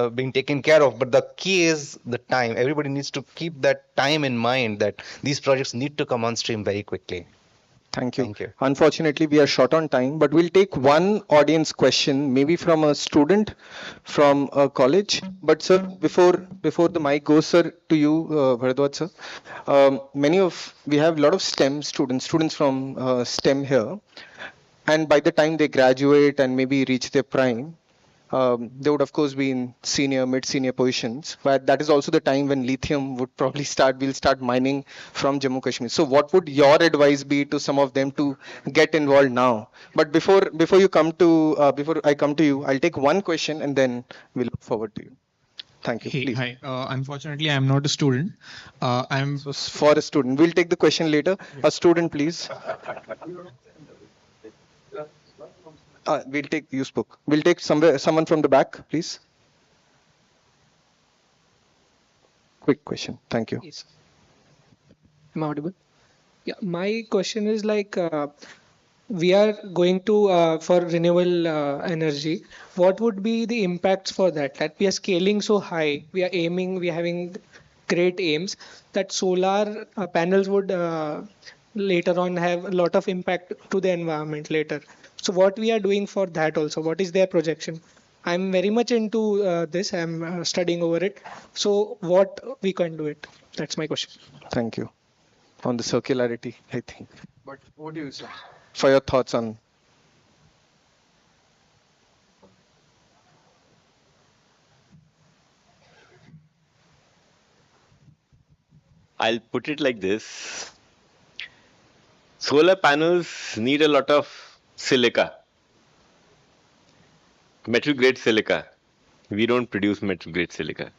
being taken care of. But the key is the time. Everybody needs to keep that time in mind, that these projects need to come on stream very quickly. Thank you. Unfortunately, we are short on time, but we'll take one audience question, maybe from a student from a college. But sir, before the mic goes, sir, to you, Bharadwaj sir, we have a lot of STEM students from STEM here, and by the time they graduate and maybe reach their prime, they would of course be in senior, mid-senior positions, but that is also the time when lithium would probably we'll start mining from Jammu Kashmir. So what would your advice be to some of them to get involved now? But before I come to you, I'll take one question and then we'll look forward to you. Thank you. Hey, Please. hi. Unfortunately, I'm not a student. I'm For a student. We'll take the question later. A student, please. We'll take, you spoke. We'll take someone from the back, please. Quick question. Thank you. Yes. Am I audible? Yeah, my question is like we are going to for renewable energy. What would be the impacts for that? That we are scaling so high, we are aiming, we are having great aims that solar panels would later on have a lot of impact to the environment later. So what we are doing for that also? What is their projection? I'm very much into this. I'm studying over it. So what we can do it? That's my question. Thank you. On the circularity, I think. But what do you say? For your thoughts on. I'll put it like this. Solar panels need a lot of silica, metal grade silica. We don't produce metal grade silica.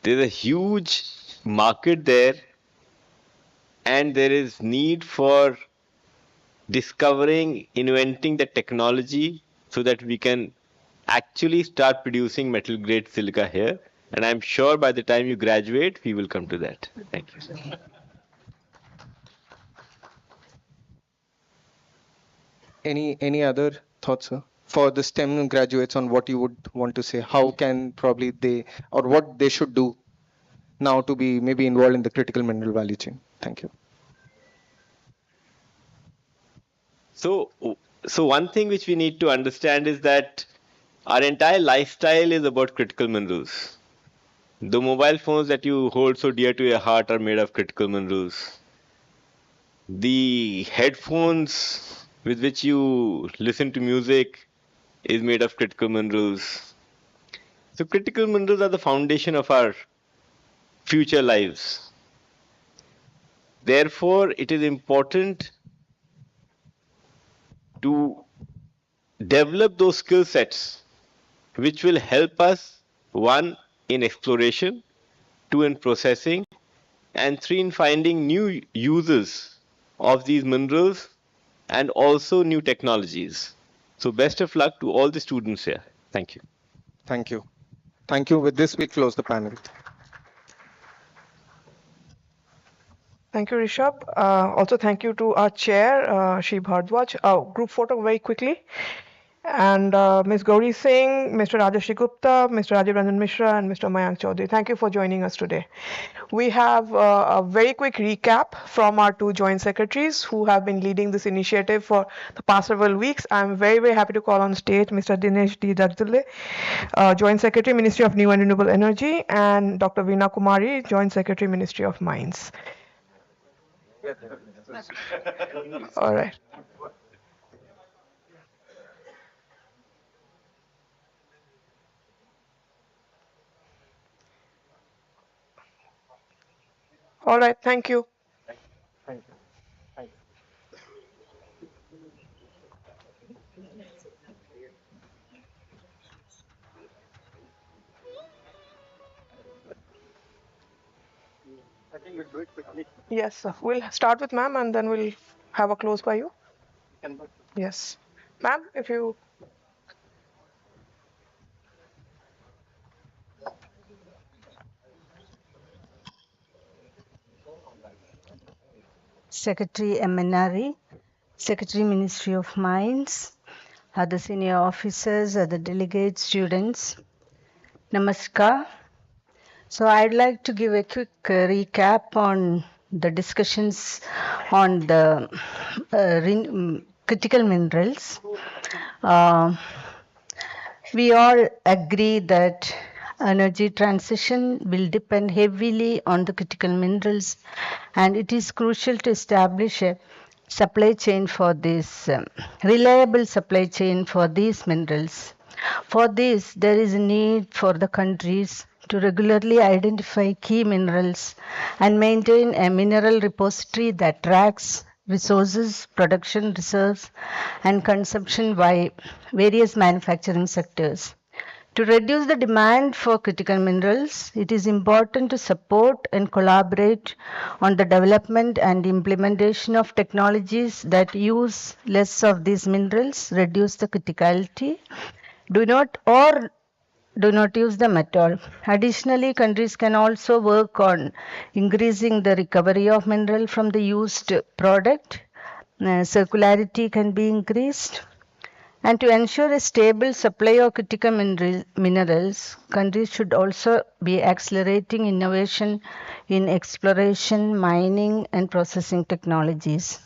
There's a huge market there, and there is need for discovering, inventing the technology so that we can actually start producing metal grade silica here. And I'm sure by the time you graduate, we will come to that. Thank you. Any other thoughts, sir? For the STEM graduates on what you would want to say, how can probably they, or what they should do now to be maybe involved in the critical mineral value chain? Thank you. So one thing which we need to understand is that our entire lifestyle is about critical minerals. The mobile phones that you hold so dear to your heart are made of critical minerals. The headphones with which you listen to music is made of critical minerals. So critical minerals are the foundation of our future lives. Therefore, it is important to develop those skill sets which will help us, one, in exploration, two, in processing, and three, in finding new uses of these minerals and also new technologies. So best of luck to all the students here. Thank you. Thank you. Thank you. With this, we close the panel. Thank you, Rishabh. Also, thank you to our chair, Shri Bharadwaj. Group photo very quickly. And Ms. Gauri Singh, Mr. Rajashri Gupta, Mr. Rajiv Ranjan Mishra, and Mr. Mayank Chaudhary. Thank you for joining us today. We have a very quick recap from our two joint secretaries who have been leading this initiative for the past several weeks. I'm very, very happy to call on stage Mr. Dinesh D. Dardule, Joint Secretary, Ministry of New and Renewable Energy, and Dr. Veena Kumari, Joint Secretary, Ministry of Mines. All right. All right. Thank you. Thank you. Thank you. I think we'll do it quickly. Yes, sir. We'll start with ma'am and then we'll have a close by you. Yes. Ma'am, if you... Secretary MNRE, Secretary Ministry of Mines, other senior officers, other delegates, students. Namaskar. So I'd like to give a quick recap on the discussions on the critical minerals. We all agree that energy transition will depend heavily on the critical minerals, and it is crucial to establish a supply chain for this, reliable supply chain for these minerals. For this, there is a need for the countries to regularly identify key minerals and maintain a mineral repository that tracks resources, production reserves, and consumption by various manufacturing sectors. To reduce the demand for critical minerals, it is important to support and collaborate on the development and implementation of technologies that use less of these minerals, reduce the criticality, do not use them at all. Additionally, countries can also work on increasing the recovery of mineral from the used product. Circularity can be increased. And to ensure a stable supply of critical minerals, countries should also be accelerating innovation in exploration, mining, and processing technologies.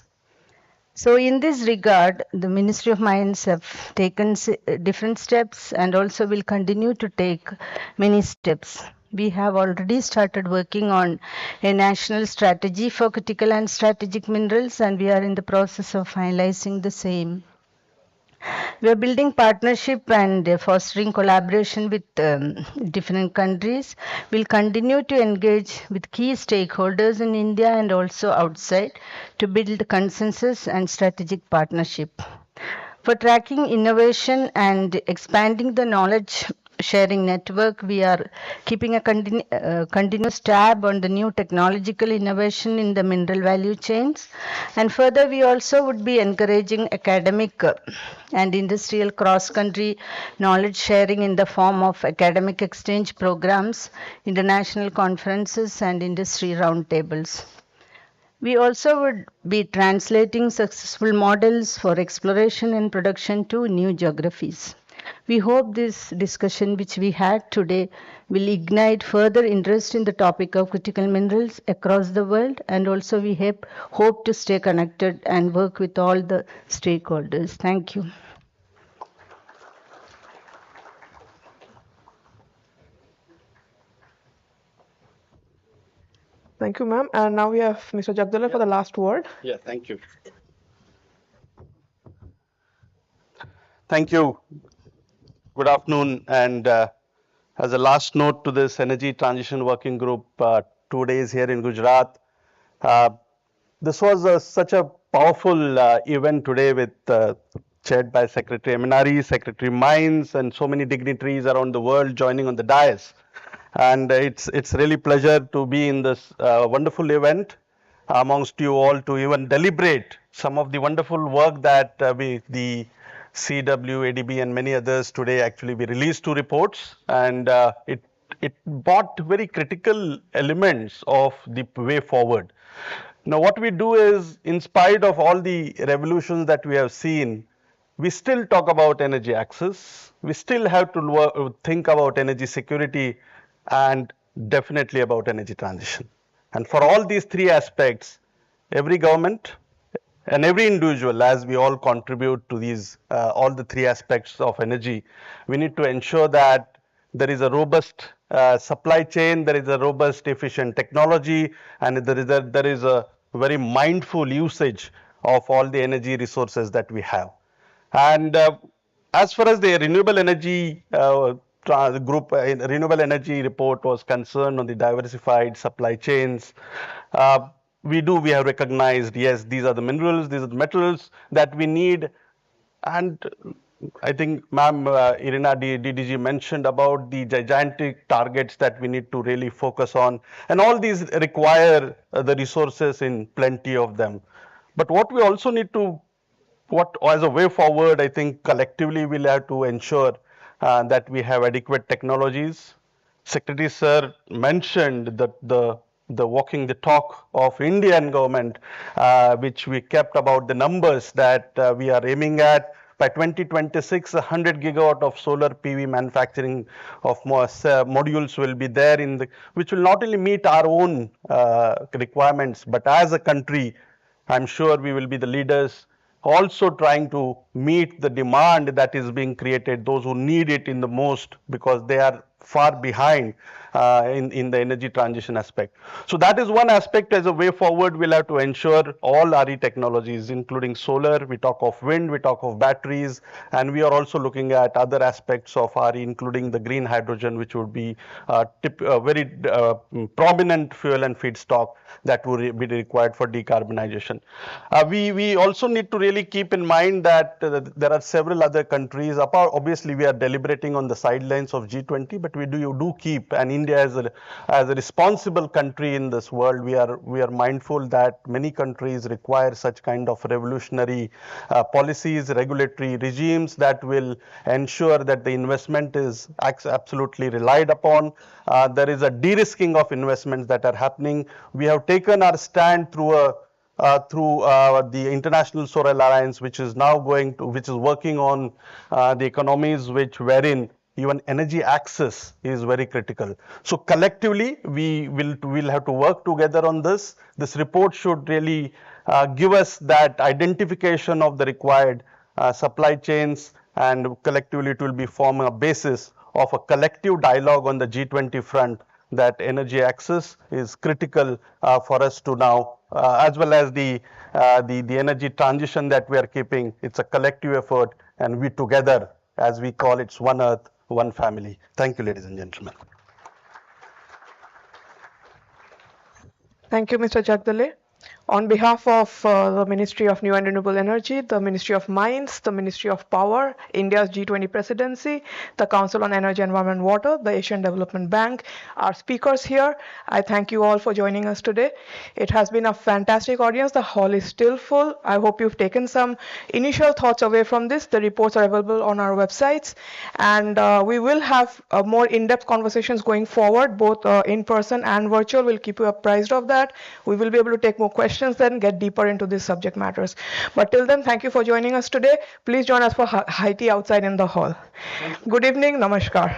So in this regard, the Ministry of Mines have taken different steps and also will continue to take many steps. We have already started working on a national strategy for critical and strategic minerals, and we are in the process of finalizing the same. We are building partnership and fostering collaboration with different countries. We'll continue to engage with key stakeholders in India and also outside to build consensus and strategic partnership. For tracking innovation and expanding the knowledge sharing network, we are keeping a continuous tab on the new technological innovation in the mineral value chains. And further, we also would be encouraging academic and industrial cross-country knowledge sharing in the form of academic exchange programs, international conferences, and industry roundtables. We also would be translating successful models for exploration and production to new geographies. We hope this discussion which we had today will ignite further interest in the topic of critical minerals across the world, and also we hope to stay connected and work with all the stakeholders. Thank you. Thank you, ma'am. And now we have Mr. Jagdalal for the last word. Yeah, thank you. Thank you. Good afternoon. And as a last note to this Energy Transition Working Group, 2 days here in Gujarat, this was such a powerful event today with chaired by Secretary Eminari, Secretary Mines, and so many dignitaries around the world joining on the dais. And it's really pleasure to be in this wonderful event amongst you all to even deliberate some of the wonderful work that the CW, ADB, and many others today actually we released 2 reports, and it brought very critical elements of the way forward. Now, what we do is, in spite of all the revolutions that we have seen, we still talk about energy access. We still have to think about energy security and definitely about energy transition. And for all these 3 aspects, every government and every individual, as we all contribute to these all the 3 aspects of energy, we need to ensure that there is a robust supply chain, there is a robust efficient technology, and there is a very mindful usage of all the energy resources that we have. And as far as the renewable energy renewable energy report was concerned on the diversified supply chains, we have recognized, yes, these are the minerals, these are the metals that we need. And I think ma'am Irina DDG mentioned about the gigantic targets that we need to really focus on, and all these require the resources in plenty of them. But what we also need to, as a way forward, I think collectively we'll have to ensure that we have adequate technologies. Secretary Sir mentioned that the walking the talk of Indian government, which we kept about the numbers that we are aiming at. By 2026, 100 gigawatt of solar PV manufacturing of modules will be there, which will not only meet our own requirements, but as a country, I'm sure we will be the leaders also trying to meet the demand that is being created, those who need it in the most, because they are far behind in the energy transition aspect. So that is one aspect. As a way forward, we'll have to ensure all RE technologies, including solar, we talk of wind, we talk of batteries, and we are also looking at other aspects of RE, including the green hydrogen, which would be very prominent fuel and feedstock that would be required for decarbonization. We also need to really keep in mind that there are several other countries. Obviously, we are deliberating on the sidelines of G20, but we do keep, and India as a responsible country in this world, we are mindful that many countries require such kind of revolutionary policies, regulatory regimes that will ensure that the investment is absolutely relied upon. There is a de-risking of investments that are happening. We have taken our stand through the International Solar Alliance, which is now working on the economies wherein even energy access is very critical. So collectively, we'll have to work together on this. This report should really give us that identification of the required supply chains, and collectively it will be form a basis of a collective dialogue on the G20 front, that energy access is critical for us to now, as well as the energy transition that we are keeping. It's a collective effort, and we together, as we call it, one earth, one family. Thank you, ladies and gentlemen. Thank you, Mr. Jagdale. On behalf of the Ministry of New and Renewable Energy, the Ministry of Mines, the Ministry of Power, India's G20 presidency, the Council on Energy, Environment and Water, the Asian Development Bank, our speakers here, I thank you all for joining us today. It has been a fantastic audience. The hall is still full. I hope you've taken some initial thoughts away from this. The reports are available on our websites, and we will have more in-depth conversations going forward, both in person and virtual. We'll keep you apprised of that. We will be able to take more questions then, get deeper into these subject matters. But till then, thank you for joining us today. Please join us for high tea outside in the hall. Good evening. Namaskar.